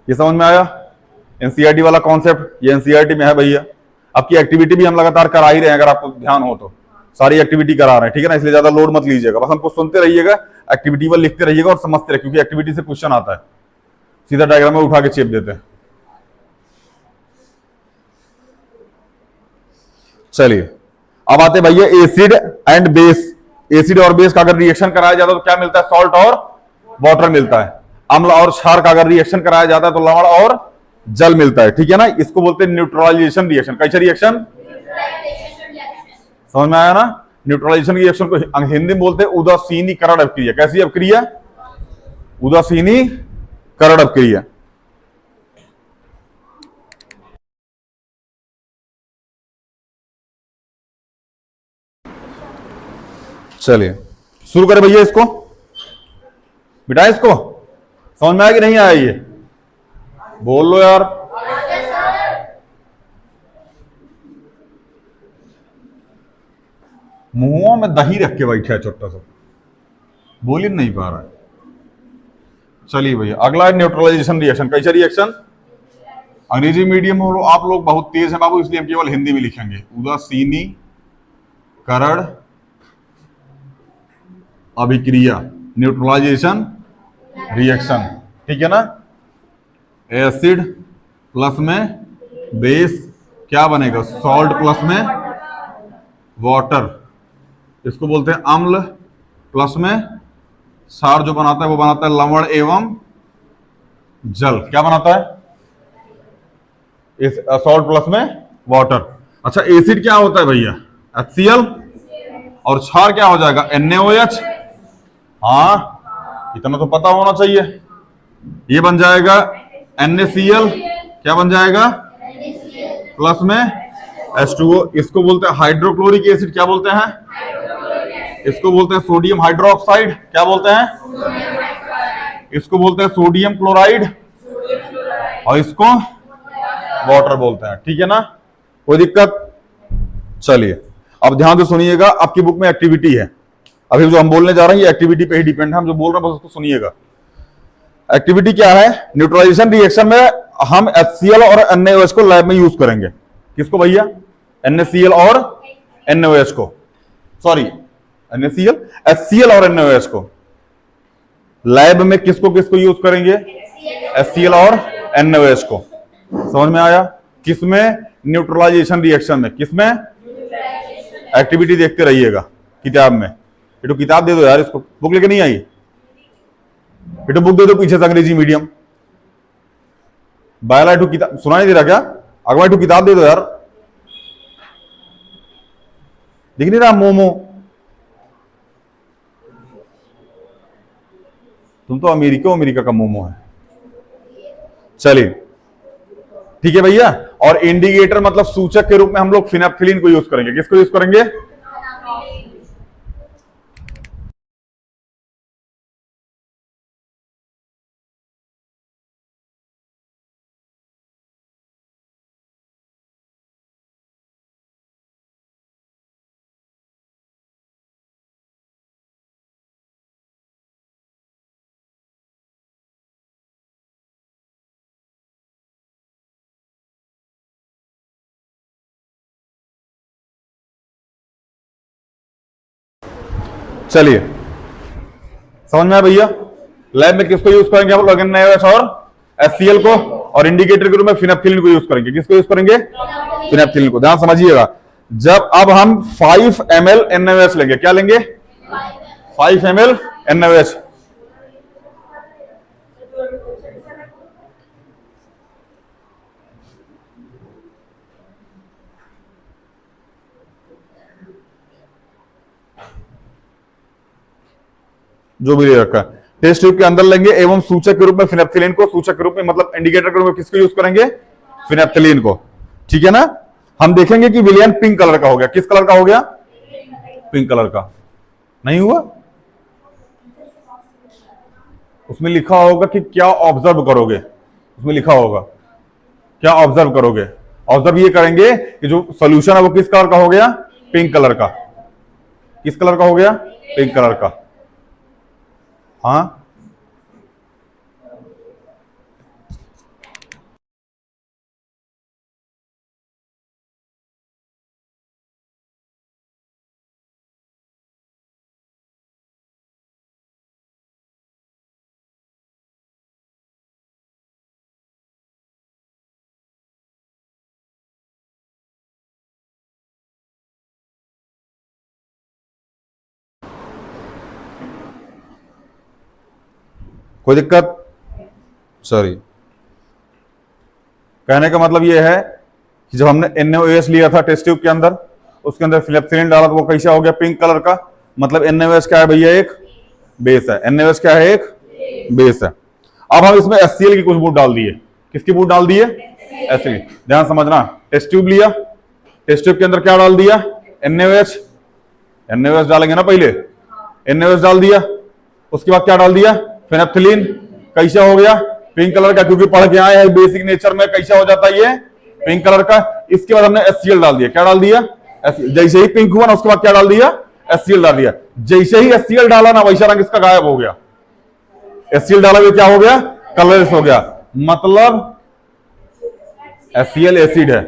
ये समझ में आया एनसीईआरटी वाला कॉन्सेप्ट? ये एनसीईआरटी में है भैया। आपकी एक्टिविटी भी हम लगातार करा ही रहे हैं, अगर आपको ध्यान हो तो सारी एक्टिविटी करा रहे हैं, ठीक है ना। इसलिए ज्यादा लोड मत लीजिएगा, बस हमको सुनते रहिएगा, एक्टिविटी पर लिखते रहिएगा और समझते रहिए, क्योंकि एक्टिविटी से क्वेश्चन आता है, सीधा डायग्राम में उठा के चेप देते हैं। चलिए, अब आते भैया एसिड एंड बेस। एसिड और बेस का अगर रिएक्शन कराया जाता है तो क्या मिलता है? सॉल्ट और वाटर मिलता है। अम्ल और क्षार का अगर रिएक्शन कराया जाता है तो लवण और जल मिलता है, ठीक है ना। इसको बोलते हैं न्यूट्रलाइजेशन रिएक्शन। कैसा रिएक्शन? समझ में आया ना। न्यूट्रलाइजेशन रिएक्शन को हिंदी में बोलते हैं उदासीनीकरण अपक्रिया। कैसी अपक्रिया? उदासीनीकरण अपक्रिया। चलिए शुरू करें भैया इसको, बिठाए इसको। समझ में आया कि नहीं आया? ये बोल लो यार। मुंहों में दही रख के बैठा है छोटा सा, बोल ही नहीं पा रहा है। चलिए भैया, अगला है न्यूट्रलाइजेशन रिएक्शन। कैसा रिएक्शन? अंग्रेजी मीडियम हो आप लोग बहुत तेज है बाबू, इसलिए हम केवल हिंदी में लिखेंगे। उदासीनीकरण अभिक्रिया, न्यूट्रलाइजेशन रिएक्शन, ठीक है ना। एसिड प्लस में बेस क्या बनेगा? सॉल्ट प्लस में वाटर। इसको बोलते हैं अम्ल प्लस में क्षार, जो बनाता है वो बनाता है लवण एवं जल। क्या बनाता है? सॉल्ट प्लस में वाटर। अच्छा, एसिड क्या होता है भैया? HCl। और क्षार क्या हो जाएगा? NaOH। हाँ, इतना तो पता होना चाहिए। ये बन जाएगा NaCl। क्या बन जाएगा? प्लस में H2O। इसको बोलते हैं हाइड्रोक्लोरिक एसिड। क्या बोलते हैं? इसको बोलते हैं सोडियम हाइड्रोक्साइड। क्या बोलते हैं? इसको बोलते हैं सोडियम क्लोराइड, और इसको वाटर बोलते हैं, ठीक है ना। कोई दिक्कत? चलिए अब ध्यान से सुनिएगा, आपकी बुक में एक्टिविटी है। अभी जो हम बोलने जा रहे हैं ये एक्टिविटी पे ही डिपेंड है, हम जो बोल रहे हैं बस उसको सुनिएगा। एक्टिविटी क्या है? न्यूट्रलाइजेशन रिएक्शन में हम HCl और NaOH को लैब में यूज करेंगे। किसको भैया? NaCl और NaOH को, सॉरी NaCl, HCl और NaOH को लैब में किसको किसको यूज करेंगे? HCl और NaOH को। समझ में आया? किसमें? न्यूट्रलाइजेशन रिएक्शन में। किसमें? एक्टिविटी देखते रहिएगा किताब में। ये तो किताब दे दो यार, इसको बुक लेके नहीं आई, ये तो बुक दे दो पीछे से, अंग्रेजी मीडियम बायला टू किताब सुना नहीं दे रहा क्या? अगवा टू किताब दे दो यार, दिख नहीं रहा? मोमो, तुम तो अमेरिका का मोमो है। चलिए ठीक है भैया। और इंडिकेटर मतलब सूचक के रूप में हम लोग फिनेप्थिलीन को यूज करेंगे। किसको यूज करेंगे? चलिए समझ में आया भैया? लैब में किसको यूज करेंगे हम लोग? NaOH और HCl को, और इंडिकेटर के रूप में फिनेप्थिलीन को यूज करेंगे। किसको यूज करेंगे? फिनेप्थिलीन को। ध्यान समझिएगा, जब अब हम 5 ml NaOH लेंगे, क्या लेंगे? 5 ml NaOH। जो भी ले रखा है टेस्ट ट्यूब के अंदर लेंगे एवं सूचक के रूप में फिनेप्थिलीन को, सूचक के रूप में मतलब इंडिकेटर के रूप में किसको यूज करेंगे? फिनेप्थिलीन को। ठीक है ना? हम देखेंगे कि विलयन पिंक कलर का हो गया। किस कलर का हो गया? पिंक कलर का। नहीं हुआ? उसमें लिखा होगा कि क्या ऑब्जर्व करोगे, उसमें लिखा होगा क्या ऑब्जर्व करोगे। ऑब्जर्व ये करेंगे कि जो सोल्यूशन है वो किस कलर का हो गया? पिंक कलर का। किस कलर का हो गया? पिंक कलर का। हाँ कोई दिक्कत? सॉरी, कहने का मतलब यह है कि जब हमने NaOH लिया था टेस्ट ट्यूब के अंदर, उसके अंदर फिनेप्थिलीन डाला तो वो कैसा हो गया? पिंक कलर का। मतलब NaOH क्या है भैया? एक बेस है। NaOH क्या है? एक बेस है। अब हम इसमें HCl की कुछ बूंद डाल दिए। किसकी बूंद डाल दिए? HCl। ध्यान समझना, टेस्ट ट्यूब लिया, टेस्ट ट्यूब के अंदर क्या डाल दिया? NaOH। NaOH डालेंगे ना पहले, NaOH डाल दिया, उसके बाद क्या डाल दिया? फिनेप्थिलीन। कैसा हो गया? पिंक कलर का, क्योंकि पढ़ के आए हैं बेसिक नेचर में कैसा हो जाता है ये? पिंक कलर का। इसके बाद हमने HCl डाल दिया। क्या डाल दिया? जैसे ही पिंक हुआ ना, उसके बाद क्या डाल दिया? HCl डाल दिया। जैसे ही HCl डाला ना, वैसा रंग इसका गायब हो गया। HCl डाला हुआ क्या हो गया? कलरलेस हो गया। मतलब HCl एसिड है।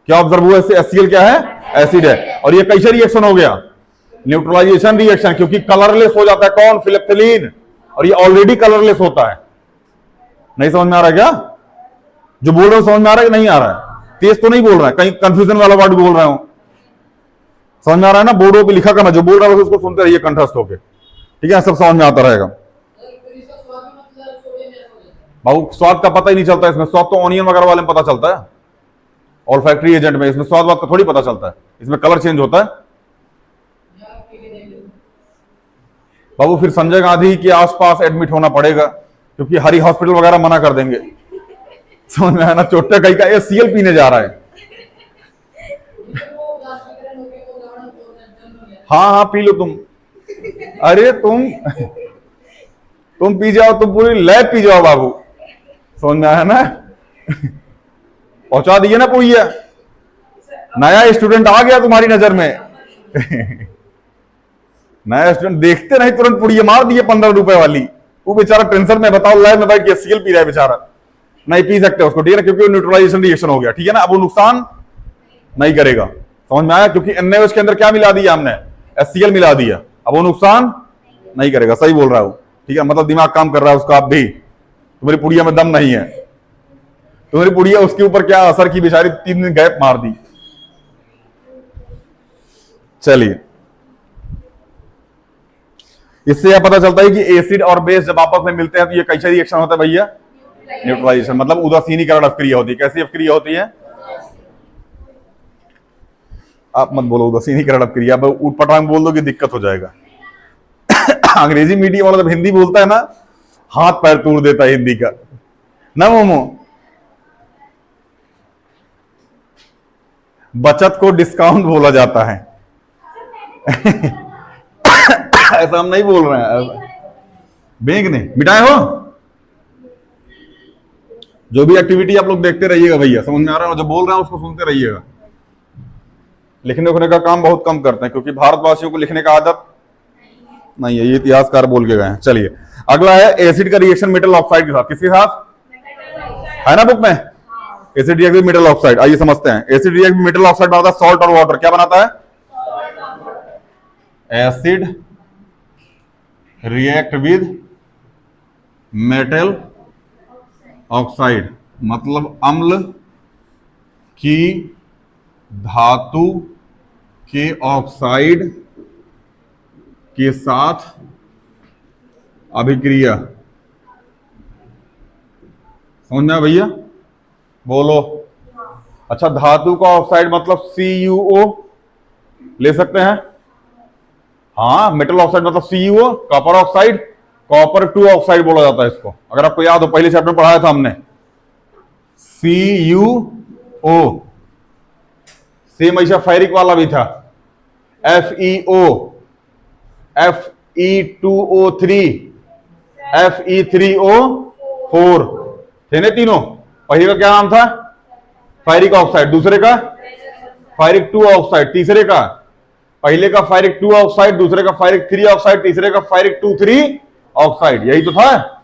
क्या ऑब्जर्व हुआ? HCl क्या है? एसिड है। और ये कैसे रिएक्शन हो गया? न्यूट्रलाइजेशन रिएक्शन, क्योंकि कलरलेस हो जाता है कौन? फिनेप्थिलीन। और ये ऑलरेडी कलरलेस होता है। नहीं समझ में आ रहा है क्या? जो बोल रहा हूं समझ में आ रहा है कि नहीं आ रहा है? तेज तो नहीं बोल रहा है, कहीं कंफ्यूजन वाला वर्ड बोल रहा हूं? समझ में आ रहा है ना? बोर्डों पे लिखा करना, जो बोल रहा है उसको सुनते रहिए कंठस्थ होके। ठीक है, सब समझ में आता रहेगा। भाऊ स्वाद का पता ही नहीं चलता इसमें। स्वाद तो ऑनियन वगैरह वाले में पता चलता है, ऑल फैक्ट्री एजेंट में। इसमें स्वाद वाद का थोड़ी पता चलता है, इसमें कलर चेंज होता है। बाबू फिर संजय गांधी के आसपास एडमिट होना पड़ेगा, क्योंकि हरी हॉस्पिटल वगैरह मना कर देंगे। समझ में आया ना? चोट्टा कहीं का HCl पीने जा रहा है। हाँ हाँ पी लो तुम। अरे तुम पी जाओ, तुम पूरी लैब पी जाओ बाबू। समझ में आया ना? पहुंचा दिए ना पुड़िया। नया स्टूडेंट आ गया तुम्हारी नजर में। नया स्टूडेंट देखते नहीं तुरंत पुड़िया मार दिए 15 रुपए वाली। वो बेचारा टेंशन में, बताओ लैब में भाई HCl पी रहा है बेचारा। नहीं पी सकते उसको, ठीक है ना, क्योंकि न्यूट्रलाइजेशन रिएक्शन हो गया, ठीक है ना। अब वो नुकसान नहीं करेगा, समझ में आया, क्योंकि NaOH के अंदर क्या मिला दिया हमने, HCl मिला दिया, अब वो नुकसान नहीं करेगा। सही बोल रहा हूं, ठीक है, मतलब दिमाग काम कर रहा है उसका। अब भी तुम्हारी पुड़िया में दम नहीं है, तुम्हारी पुड़िया उसके ऊपर क्या असर की, बेचारी 3 दिन गैप मार दी। चलिए, इससे यह पता चलता है कि एसिड और बेस जब आपस में मिलते हैं तो ये कैसा रिएक्शन होता है भैया, न्यूट्रलाइजेशन, मतलब उदासीनीकरण अभिक्रिया होती है। कैसी अभिक्रिया होती है, आप मत बोलो उदासीनीकरण अभिक्रिया, ऊटपटांग बोल दो कि दिक्कत हो जाएगा। अंग्रेजी मीडियम वाला जब हिंदी बोलता है ना, हाथ पैर तोड़ देता है हिंदी का ना मोमो। बचत को डिस्काउंट बोला जाता है। ऐसा हम नहीं बोल रहे हैं, बैंक ने मिटाए हो। जो भी एक्टिविटी आप लोग देखते रहिएगा भैया, समझ में आ रहा है, जो बोल रहे हैं उसको सुनते रहिएगा। लिखने उखने का काम बहुत कम करते हैं, क्योंकि भारतवासियों को लिखने का आदत नहीं है, ये इतिहासकार बोल के गए हैं। चलिए, अगला है एसिड का रिएक्शन मेटल ऑक्साइड के साथ। किसके साथ है ना बुक में, acid react with metal oxide. आइए समझते हैं। Acid react with metal oxide बनाता है सॉल्ट और वाटर। क्या बनाता है, acid react with metal oxide, मतलब अम्ल की धातु के ऑक्साइड के साथ अभिक्रिया। समझ में आया भैया, बोलो। अच्छा, धातु का ऑक्साइड मतलब CuO ले सकते हैं, हाँ। मेटल ऑक्साइड मतलब CuO, copper oxide, copper 2 oxide बोला जाता है इसको। अगर आपको याद हो, पहले चैप्टर में पढ़ाया था हमने, CuO। सेम ऐसा फेरिक वाला भी था, FeO, Fe2O3, Fe3O4 थे ना तीनों। पहले का क्या नाम था, फेरिक ऑक्साइड, दूसरे का फेरिक 2 ऑक्साइड, तीसरे का, पहले का फेरिक 2 ऑक्साइड, दूसरे का फेरिक 3 ऑक्साइड, तीसरे का फेरिक 2,3 ऑक्साइड। यही तो था,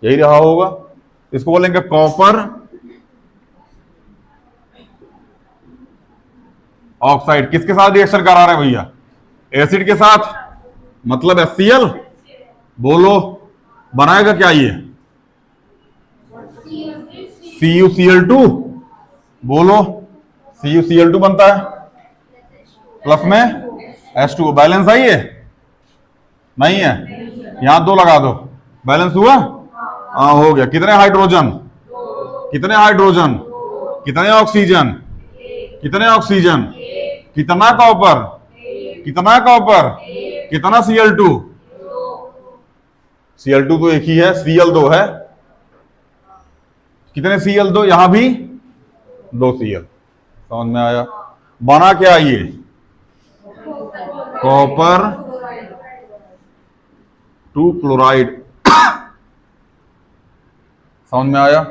यही रहा होगा। इसको बोलेंगे कॉपर ऑक्साइड। किसके साथ रिएक्शन करा रहे हैं भैया, एसिड के साथ, मतलब HCl। बोलो, बनाएगा क्या ये, CuCl2। बोलो, CuCl2 बनता है, प्लस में H2O। बैलेंस है ये, नहीं है, यहां 2 लगा दो, बैलेंस हुआ, हाँ हो गया। कितने हाइड्रोजन, कितने हाइड्रोजन, कितने ऑक्सीजन, कितने ऑक्सीजन, कितना कॉपर, कितना कॉपर, कितना Cl2, Cl2 तो एक ही है, Cl2 है। कितने Cl2, यहां भी 2 Cl। समझ में आया, बना क्या ये, कॉपर 2 क्लोराइड। समझ में आया,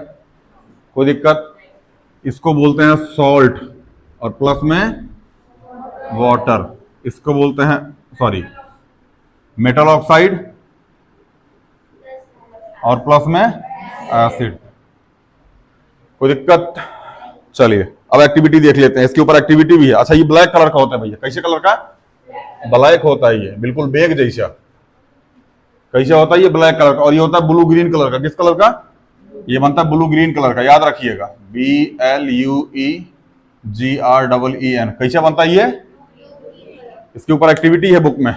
कोई दिक्कत। इसको बोलते हैं सॉल्ट, और प्लस में वाटर, इसको बोलते हैं, सॉरी, मेटल ऑक्साइड, और प्लस में एसिड। कोई दिक्कत। चलिए, अब एक्टिविटी देख लेते हैं, इसके ऊपर एक्टिविटी भी है। अच्छा, ये ब्लैक कलर का होता है भैया, कैसे कलर का, ब्लैक होता है ये, बिल्कुल बैग जैसा। कैसे होता है ये, ब्लैक कलर का। और ये होता है ब्लू ग्रीन कलर का। किस कलर का, ये बनता है ब्लू ग्रीन कलर का, याद रखिएगा, BLUEGREEN। कैसे बनता है ये, इसके ऊपर एक्टिविटी है बुक में,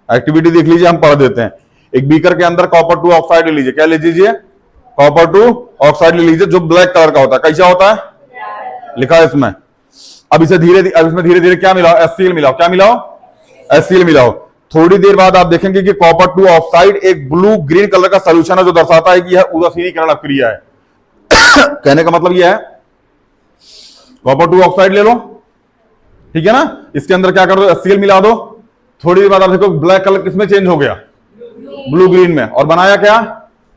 एक्टिविटी देख लीजिए, हम पढ़ देते हैं। एक बीकर के अंदर कॉपर 2 ऑक्साइड ले लीजिए। क्या ले लीजिए, कॉपर 2 ऑक्साइड ले लीजिए, जो ब्लैक कलर का होता है। कैसा होता है, लिखा है इसमें। अब इसमें धीरे धीरे क्या मिलाओ, HCl मिलाओ। क्या मिलाओ, HCl मिलाओ। थोड़ी देर बाद आप देखेंगे कि कॉपर 2 ऑक्साइड एक ब्लू ग्रीन कलर का सॉल्यूशन है, जो दर्शाता है कि यह उदासीनीकरण अभिक्रिया है। कहने का मतलब यह है, कॉपर 2 ऑक्साइड ले लो, ठीक है ना, इसके अंदर क्या कर दो, HCl मिला दो। थोड़ी देर बाद आप देखो ब्लैक कलर किसमें चेंज हो गया, ब्लू ग्रीन में, और बनाया क्या,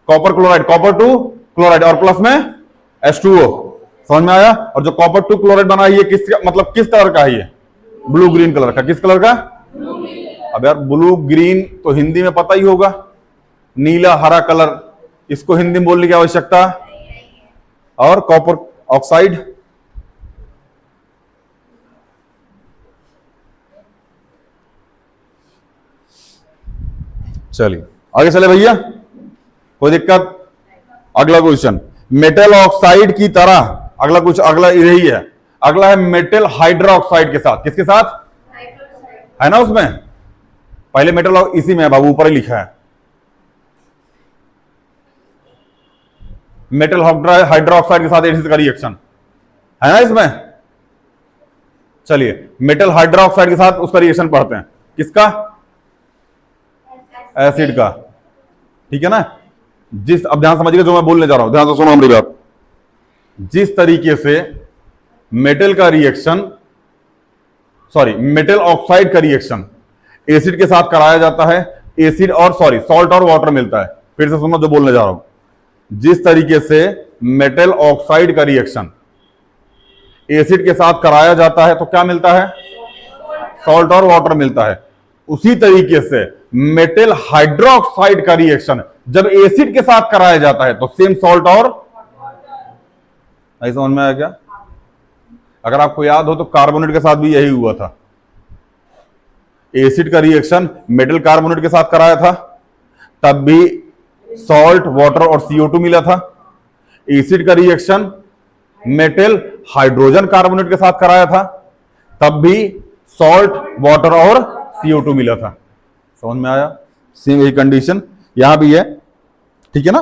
कॉपर क्लोराइड, कॉपर 2 क्लोराइड, और प्लस में H2O। समझ में आया। और जो कॉपर 2 क्लोराइड बना है ये किस, मतलब किस कलर का है ये, ब्लू ग्रीन कलर का। किस कलर का, अब यार ब्लू ग्रीन तो हिंदी में पता ही होगा, नीला हरा कलर, इसको हिंदी में बोलने की आवश्यकता। और कॉपर ऑक्साइड, चलिए आगे चले भैया, कोई दिक्कत? अगला क्वेश्चन, मेटल ऑक्साइड की तरह, अगला कुछ अगला यही है, अगला है मेटल हाइड्रोक्साइड के साथ। किसके साथ? है ना उसमें, पहले मेटल इसी में है बाबू, ऊपर ही लिखा है मेटल हाइड्रोक्साइड के साथ एसिड का रिएक्शन, है ना इसमें। चलिए मेटल हाइड्रोक्साइड के साथ उसका रिएक्शन पढ़ते हैं। किसका? एसिड का, ठीक है ना। जिस, अब ध्यान समझिएगा जो मैं बोलने जा रहा हूं, ध्यान से सुनो हमारी बात। जिस तरीके से मेटल का रिएक्शन, सॉरी मेटल ऑक्साइड का रिएक्शन एसिड के साथ कराया जाता है, एसिड और सॉरी सॉल्ट और वाटर मिलता है। फिर से सुनो जो बोलने जा रहा हूं, जिस तरीके से मेटल ऑक्साइड का रिएक्शन एसिड के साथ कराया जाता है तो क्या मिलता है? सॉल्ट और वाटर मिलता है। उसी तरीके से मेटल हाइड्रोक्साइड का रिएक्शन जब एसिड के साथ कराया जाता है तो सेम सॉल्ट और, ऐसा समझ में आया क्या? अगर आपको याद हो तो कार्बोनेट के साथ भी यही हुआ था। एसिड का रिएक्शन मेटल कार्बोनेट के साथ कराया था, तब भी सॉल्ट, वाटर और CO2 मिला था। एसिड का रिएक्शन मेटल हाइड्रोजन कार्बोनेट के साथ कराया था, तब भी सॉल्ट, वाटर और CO2 मिला था। समझ में आया? सेम यही कंडीशन यहां भी है, ठीक है ना।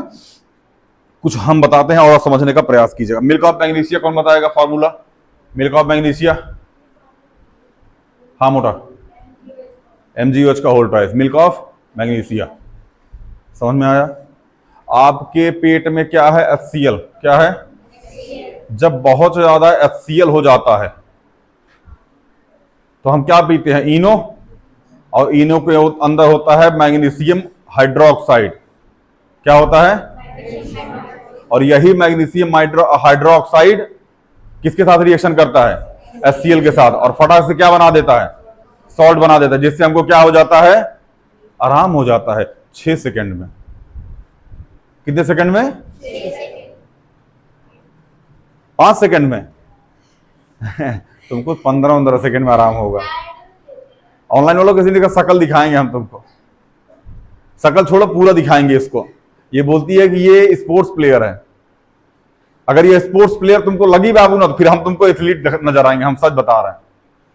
कुछ हम बताते हैं और समझने का प्रयास कीजिएगा। मिल्क ऑफ मैग्नीशिया कौन बताएगा फॉर्मूला? मिल्क ऑफ मैग्नीशिया, हाँ मोटा, MgOH का whole twice, milk of magnesia. समझ में आया? आपके पेट में क्या है? HCl। क्या है? जब बहुत ज्यादा HCl हो जाता है तो हम क्या पीते हैं? इनो, और इनो के अंदर होता है मैग्नीशियम हाइड्रोक्साइड। क्या होता है? और यही मैग्नीशियम हाइड्रोक्साइड किसके साथ रिएक्शन करता है? HCl के साथ, और फटाक से क्या बना देता है? सॉल्ट बना देता है, जिससे हमको क्या हो जाता है? आराम हो जाता है 6 सेकंड में। कितने सेकंड में? 5 सेकंड में तुमको 15-15 सेकंड में आराम होगा। ऑनलाइन वालों किसी ने कहा शकल दिखाएंगे हम तुमको, शकल छोड़ो पूरा दिखाएंगे इसको। ये बोलती है कि ये स्पोर्ट्स प्लेयर है। अगर ये स्पोर्ट्स प्लेयर तुमको लगी बाबू ना, तो फिर हम तुमको एथलीट नजर आएंगे। हम सच बता रहे हैं,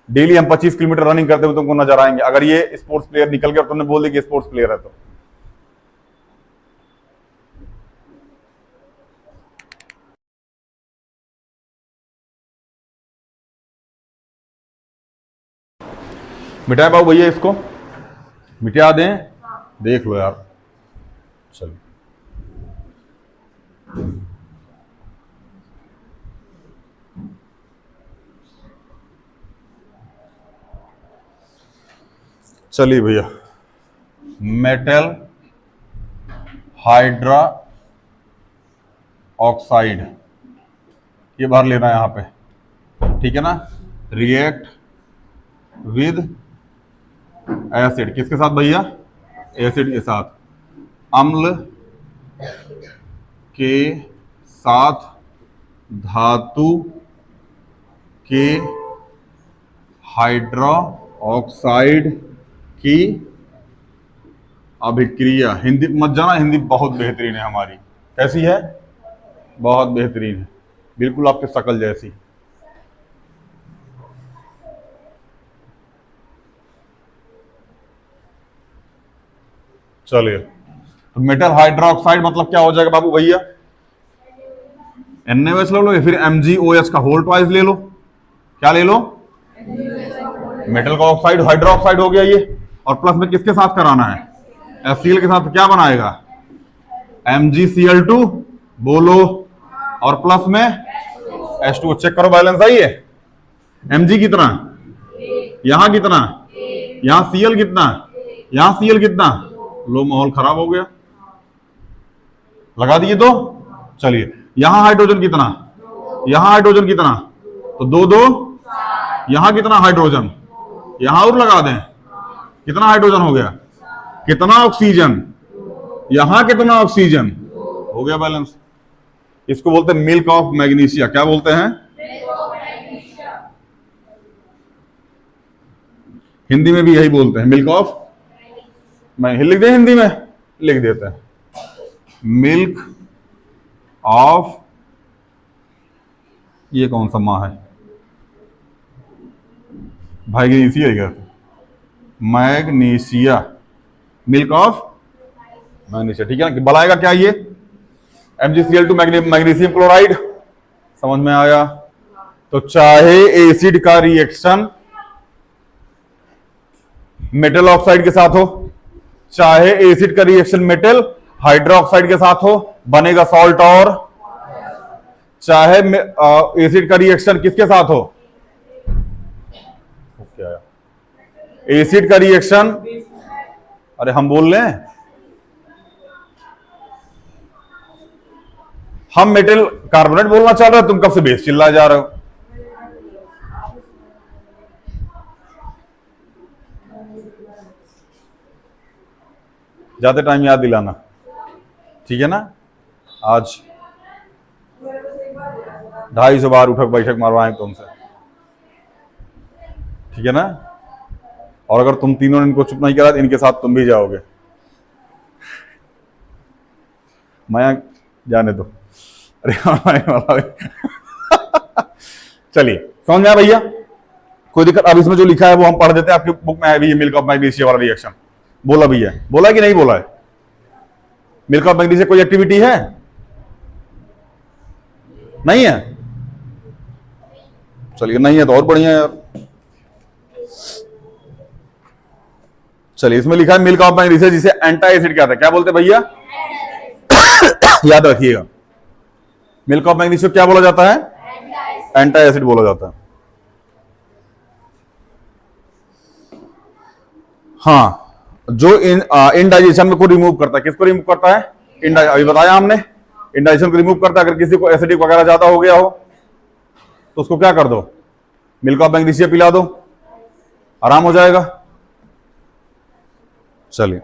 डेली हम 25 किलोमीटर रनिंग करते हुए तुमको नजर आएंगे। अगर ये स्पोर्ट्स प्लेयर निकल गया और तुमने बोल दिया कि स्पोर्ट्स प्लेयर है तो। मिटाए बाबू भैया, इसको मिटा दें, देख लो यार। चलो चलिए भैया, मेटल हाइड्रा ऑक्साइड ये बाहर लेना है यहां पे, ठीक है ना। रिएक्ट विद एसिड, किसके साथ भैया? एसिड के साथ। अम्ल के साथ धातु के हाइड्रो ऑक्साइड की अभिक्रिया। हिंदी मत जाना, हिंदी बहुत बेहतरीन है हमारी। कैसी है? बहुत बेहतरीन है, बिल्कुल आपके शकल जैसी। चलिए, तो मेटल हाइड्रोक्साइड मतलब क्या हो जाएगा बाबू भैया? NaOH ले लो या फिर MgOH का होल ट्वाइस ले लो। क्या ले लो? मेटल का ऑक्साइड हाइड्रोक्साइड हो गया ये, और प्लस में किसके साथ कराना है? HCl के साथ। क्या बनाएगा? MgCl2 बोलो, और प्लस में H2O। चेक करो बैलेंस आई है। Mg कितना? यहां कितना? यहां Cl कितना? यहां Cl कितना? लो, माहौल खराब हो गया। लगा दिए दो। चलिए, यहां हाइड्रोजन कितना? यहां हाइड्रोजन कितना? तो 2-2। यहां कितना हाइड्रोजन? यहां और लगा दें। कितना हाइड्रोजन हो गया? कितना ऑक्सीजन? यहां कितना ऑक्सीजन? हो गया बैलेंस। इसको बोलते हैं मिल्क ऑफ मैग्नीशिया। क्या बोलते हैं? हिंदी में भी यही बोलते हैं, मिल्क ऑफ। मैं लिख दे, हिंदी में लिख देते हैं, मिल्क ऑफ, ये कौन सा माँ है? मैग्नीशिया है क्या? Magnesia, milk of magnesia. ठीक है ना? बनाएगा क्या ये? MgCl2 magnesium chloride. समझ में आया? तो चाहे एसिड का रिएक्शन मेटल ऑक्साइड के साथ हो, चाहे एसिड का रिएक्शन मेटल हाइड्रोक्साइड के साथ हो, बनेगा सॉल्ट। और चाहे एसिड का रिएक्शन किसके साथ हो? क्या एसिड का रिएक्शन, अरे हम बोल रहे हैं, हम मेटल कार्बोनेट बोलना चाह रहे हो, तुम कब से बेस चिल्ला जा रहे हो? जाते टाइम याद दिलाना, ठीक है ना? आज 250 बार उठक बैठक मारवाएं तुमसे, ठीक है ना? और अगर तुम तीनों ने इनको चुप नहीं करा, इनके साथ तुम भी जाओगे। मैं जाने दो। अरे चलिए, समझ में आया भैया? कोई दिक्कत? अब इसमें जो लिखा है वो हम पढ़ देते हैं, आपकी बुक में है भी, मिल्क ऑफ मैग्नीशिया वाला रिएक्शन। बोला भी है, बोला कि नहीं बोला है? मिल्क ऑफ मैग्नीशिया कोई एक्टिविटी है? नहीं है? चलिए, नहीं है तो और बढ़िया यार। चलिए, इसमें लिखा है मिल्क ऑफ मैग्नीशिया, जिसे एंटी एसिड कहते हैं। क्या बोलते हैं भैया? याद रखिएगा, मिल्क ऑफ मैग्नीशिया क्या बोला जाता है? एंटी एसिड बोला जाता है। हाँ, जो इनडाइजेशन को रिमूव करता है। किसको रिमूव करता है? अभी बताया हमने, इंडाइजेशन को रिमूव करता है। अगर किसी को एसिडिक वगैरह ज्यादा हो गया हो तो उसको क्या कर दो? मिल्क ऑफ मैग्नीशिया पिला दो, आराम हो जाएगा। चलिए,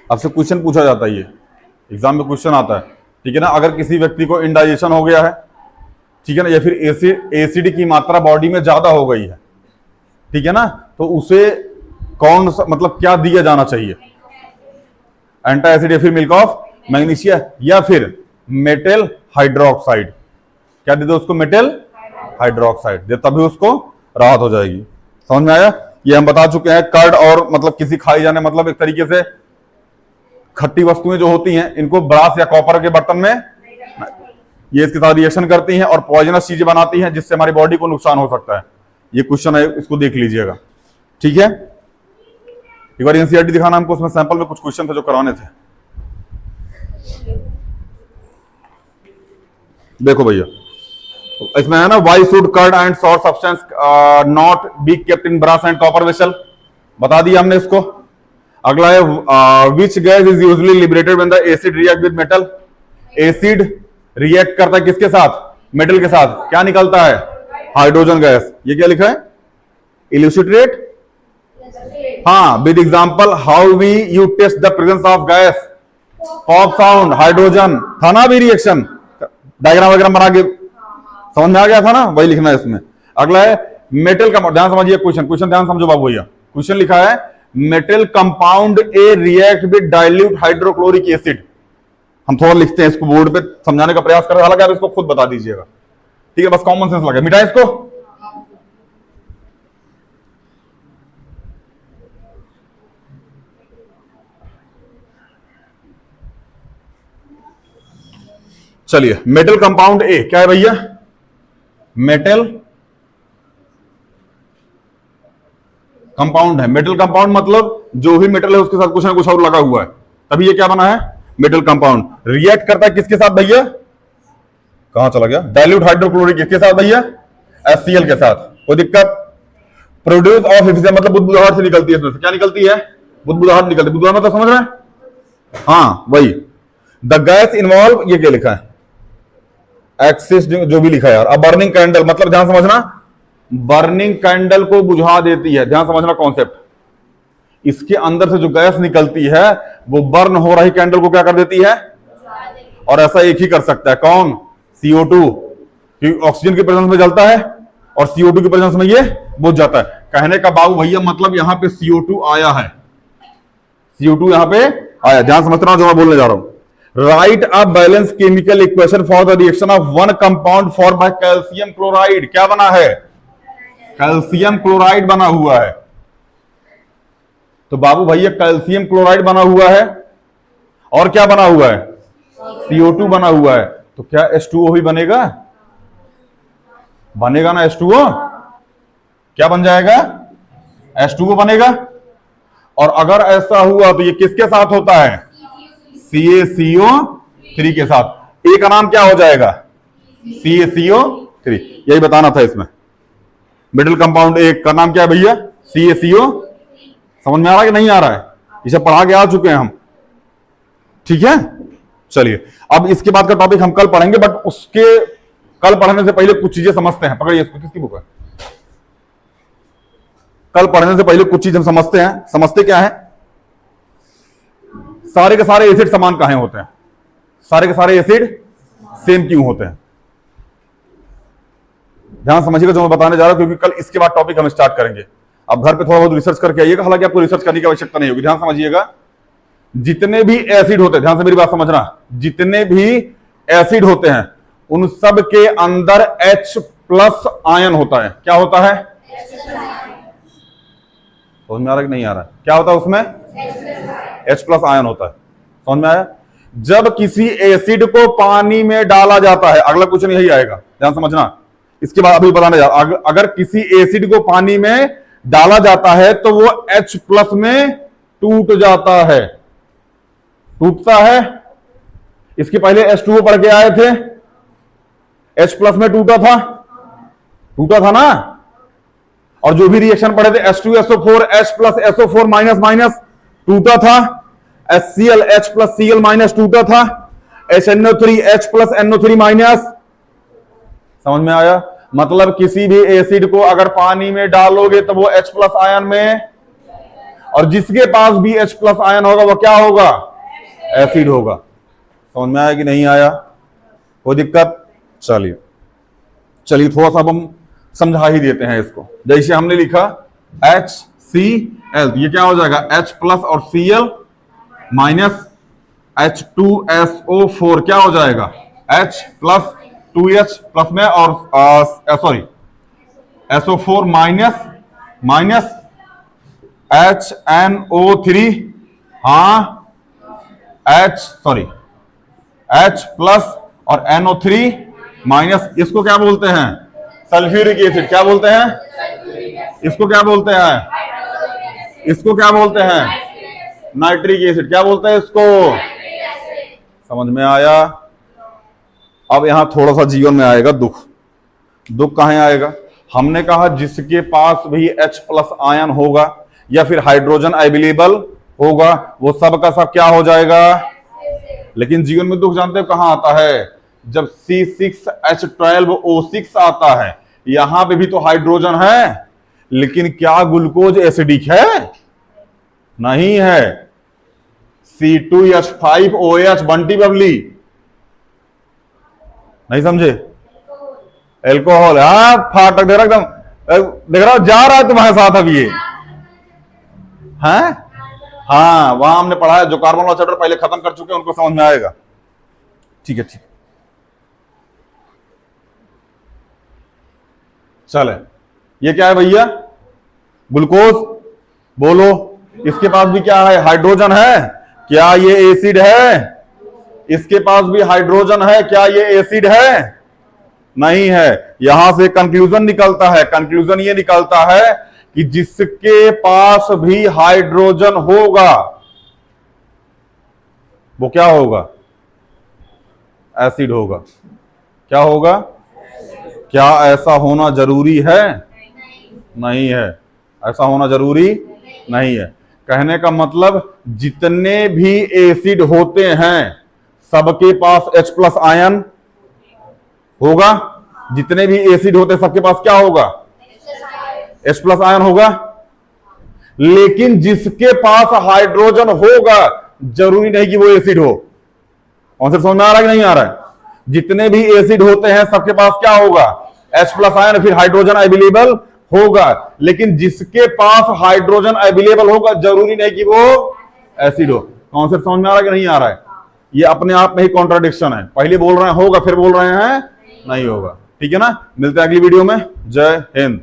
आपसे क्वेश्चन पूछा जाता है, ये एग्जाम में क्वेश्चन आता है, ठीक है ना? अगर किसी व्यक्ति को इंडाइजेशन हो गया है, ठीक है ना, या फिर एसिड की मात्रा बॉडी में ज्यादा हो गई है, ठीक है ना, तो उसे कौन सा, मतलब क्या दिया जाना चाहिए? एंटी एसिड या फिर मिल्क ऑफ मैग्नीशिया या फिर मेटल हाइड्रोक्साइड। क्या दे दो उसको? मेटल हाइड्रोक्साइड दे, तभी उसको राहत हो जाएगी। समझ में आया? ये हम बता चुके हैं। कर्ड और मतलब किसी खाई जाने, मतलब एक तरीके से खट्टी वस्तुएं जो होती हैं, इनको ब्रास या कॉपर के बर्तन में ये इसके साथ रिएक्शन करती हैं और पॉइजनस चीजें बनाती हैं, जिससे हमारी बॉडी को नुकसान हो सकता है। ये क्वेश्चन है, इसको देख लीजिएगा, ठीक है? एक बार एनसीईआरटी दिखाना हमको, उसमें सैंपल में कुछ क्वेश्चन थे जो कराने थे। देखो भैया, इसमें है ना, why should curd and sour substance not be kept in brass and copper vessel. बता दिया हमने इसको। अगला है which gas is usually liberated when the acid react with metal. Acid react करता है किसके साथ? मेटल के साथ। क्या निकलता है? Hydrogen gas. ये क्या लिखा है? इल्यूसिट्रेट। हाँ, with example how we you test the presence of gas. Pop sound, hydrogen था ना भी रिएक्शन, डायग्राम वगैरह बना के समझ में आ गया था ना, वही लिखना है इसमें। अगला है मेटल का, ध्यान समझिए क्वेश्चन ध्यान समझो बाबू भैया। क्वेश्चन लिखा है metal compound A react with dilute hydrochloric acid. हम थोड़ा लिखते हैं इसको, बोर्ड पे समझाने का प्रयास कर रहे हैं, हालांकि आप इसको खुद बता दीजिएगा, ठीक है? बस कॉमन सेंस लगे, मिटाए इसको। चलिए, मेटल कंपाउंड ए क्या है भैया? मेटल कंपाउंड है। मेटल कंपाउंड मतलब जो भी मेटल है उसके साथ कुछ ना कुछ और लगा हुआ है, तभी ये क्या बना है? Metal compound. रिएक्ट करता है किसके साथ भैया? कहां चला गया? डाइल्यूट हाइड्रोक्लोरिक किसके साथ भैया? HCl के साथ। कोई दिक्कत? प्रोड्यूस ऑफ एफिशिएंट मतलब बुदबुदाहट से निकलती है। इसमें से क्या निकलती है? बुदबुदाहट निकलती है। बुदबुदाहट मतलब समझ रहे हैं? हाँ, वही। द गैस इन्वॉल्व, ये क्या लिखा है? एक्सिस, जो भी लिखा है यार। अब बर्निंग कैंडल मतलब ध्यान समझना, बर्निंग कैंडल को बुझा देती है। ध्यान समझना कॉन्सेप्ट। इसके अंदर से जो गैस निकलती है वो बर्न हो रही कैंडल को क्या कर देती है, और ऐसा एक ही कर सकता है, कौन, CO2, क्योंकि ऑक्सीजन के प्रेजेंस में जलता है और CO2 के प्रेजेंस में ये बुझ जाता है। कहने का बाबू भैया मतलब यहां पे CO2 आया है, CO2 यहां पे आया। ध्यान समझना जो मैं बोलने जा रहा हूं। Right a balance chemical equation for the reaction of one compound for by calcium chloride. क्या बना है, कैल्शियम क्लोराइड बना हुआ है। तो बाबू भैया कैल्शियम क्लोराइड बना हुआ है और क्या बना हुआ है, CO2 बना हुआ है। तो क्या H2O भी बनेगा, बनेगा ना H2O, क्या बन जाएगा, H2O बनेगा। और अगर ऐसा हुआ तो ये किसके साथ होता है, CaCO3 के साथ। ए का नाम क्या हो जाएगा, CaCO3। यही बताना था इसमें। मिडिल कंपाउंड एक का नाम क्या है भैया, CaCO। समझ में आ रहा है कि नहीं आ रहा है, इसे पढ़ा के आ चुके हैं हम, ठीक है। चलिए अब इसके बाद का टॉपिक हम कल पढ़ेंगे, बट उसके कल पढ़ने से पहले कुछ चीजें समझते हैं। पकड़िए इसको, किसकी बुक है, कल पढ़ने से पहले कुछ चीज हम समझते हैं। समझते क्या है, सारे के सारे एसिड समान काहे होते हैं, सारे के सारे एसिड सेम क्यों होते हैं। ध्यान समझिएगा जो मैं बताने जा रहा हूं, क्योंकि कल इसके बाद टॉपिक हम स्टार्ट करेंगे। अब घर पे थोड़ा बहुत रिसर्च करके आइएगा, हालांकि आपको रिसर्च करने की आवश्यकता नहीं होगी। ध्यान समझिएगा, जितने भी एसिड होते हैं, ध्यान से मेरी बात समझना, जितने भी एसिड होते हैं उन सब के अंदर H+ आयन होता है। क्या होता है, समझ में आ रहा कि नहीं आ रहा, क्या होता है उसमें, H+ आयन होता है। समझ में आया। जब किसी एसिड को पानी में डाला जाता है, अगला क्वेश्चन यही आएगा, ध्यान समझना। इसके बाद अभी बताने जा रहा, अगर किसी एसिड को पानी में डाला जाता है तो वो H+ में टूट जाता है, टूटता है। इसके पहले H2O पढ़ के आए थे, H+ में टूटा था ना। और जो भी रिएक्शन पढ़े थे H2SO4 H+SO4 माइनस माइनस टूटा था, HCl H+Cl- टूटा था, HNO3 H+NO3 माइनस। समझ में आया। मतलब किसी भी एसिड को अगर पानी में डालोगे तो वो H+ आयन में, और जिसके पास भी H+ आयन होगा वो क्या होगा, एसिड होगा। समझ में आया कि नहीं आया, कोई दिक्कत। चलिए थोड़ा सा अब हम समझा ही देते हैं इसको। जैसे हमने लिखा HCl, ये क्या हो जाएगा, H+ और Cl माइनस H2SO4 क्या हो जाएगा, H+ 2H+ में और सॉरी SO4 माइनस HNO3, हाँ H+ और NO3 माइनस। इसको क्या बोलते हैं, सल्फ्यूरिक एसिड। क्या बोलते हैं, इसको क्या बोलते हैं, इसको क्या बोलते हैं, नाइट्रिक एसिड। क्या बोलते हैं इसको, समझ में आया। अब यहां थोड़ा सा जीवन में आएगा दुख। दुख कहां आएगा, हमने कहा जिसके पास भी H+ आयन होगा या फिर हाइड्रोजन अवेलेबल होगा वो सब का सब क्या हो जाएगा। लेकिन जीवन में दुख जानते हो कहां आता है, जब C6H12O6 आता है। यहां पे भी तो हाइड्रोजन है, लेकिन क्या ग्लूकोज एसिडिक है, नहीं है। C2H5OH बंटी बबली, नहीं समझे, एल्कोहल। हाँ फाटक दे रहा एकदम, देख रहा जा रहा है तुम्हारे साथ अब ये, हैं। हाँ वहां हमने पढ़ा है, जो कार्बन वाला चैप्टर पहले खत्म कर चुके हैं उनको समझ में आएगा। ठीक है, चले। ये क्या है भैया, ग्लूकोज। बोलो, इसके पास भी क्या है, हाइड्रोजन है। क्या ये एसिड है, इसके पास भी हाइड्रोजन है। क्या ये एसिड है, नहीं है। यहां से कंक्लूजन निकलता है, कंक्लूजन ये निकलता है कि जिसके पास भी हाइड्रोजन होगा वो क्या होगा, एसिड होगा। क्या होगा, क्या ऐसा होना जरूरी है, नहीं है, ऐसा होना जरूरी नहीं है। कहने का मतलब जितने भी एसिड होते हैं सबके पास H+ आयन होगा। जितने भी एसिड होते हैं सबके पास क्या होगा, H+ आयन होगा। लेकिन जिसके पास हाइड्रोजन होगा जरूरी नहीं कि वो एसिड हो। कॉन्सेप्ट समझ में आ रहा है कि नहीं आ रहा है? जितने भी एसिड होते हैं सबके पास क्या होगा? H+ आयन, फिर हाइड्रोजन अवेलेबल होगा। लेकिन जिसके पास हाइड्रोजन अवेलेबल होगा जरूरी नहीं कि वो एसिड हो। कॉन्सेप्ट समझ में आ रहा है कि नहीं आ रहा है? ये अपने आप में ही कॉन्ट्राडिक्शन है। पहले बोल रहे हैं होगा, फिर बोल रहे हैं नहीं होगा। ठीक है ना? मिलते हैं अगली वीडियो में। जय हिंद।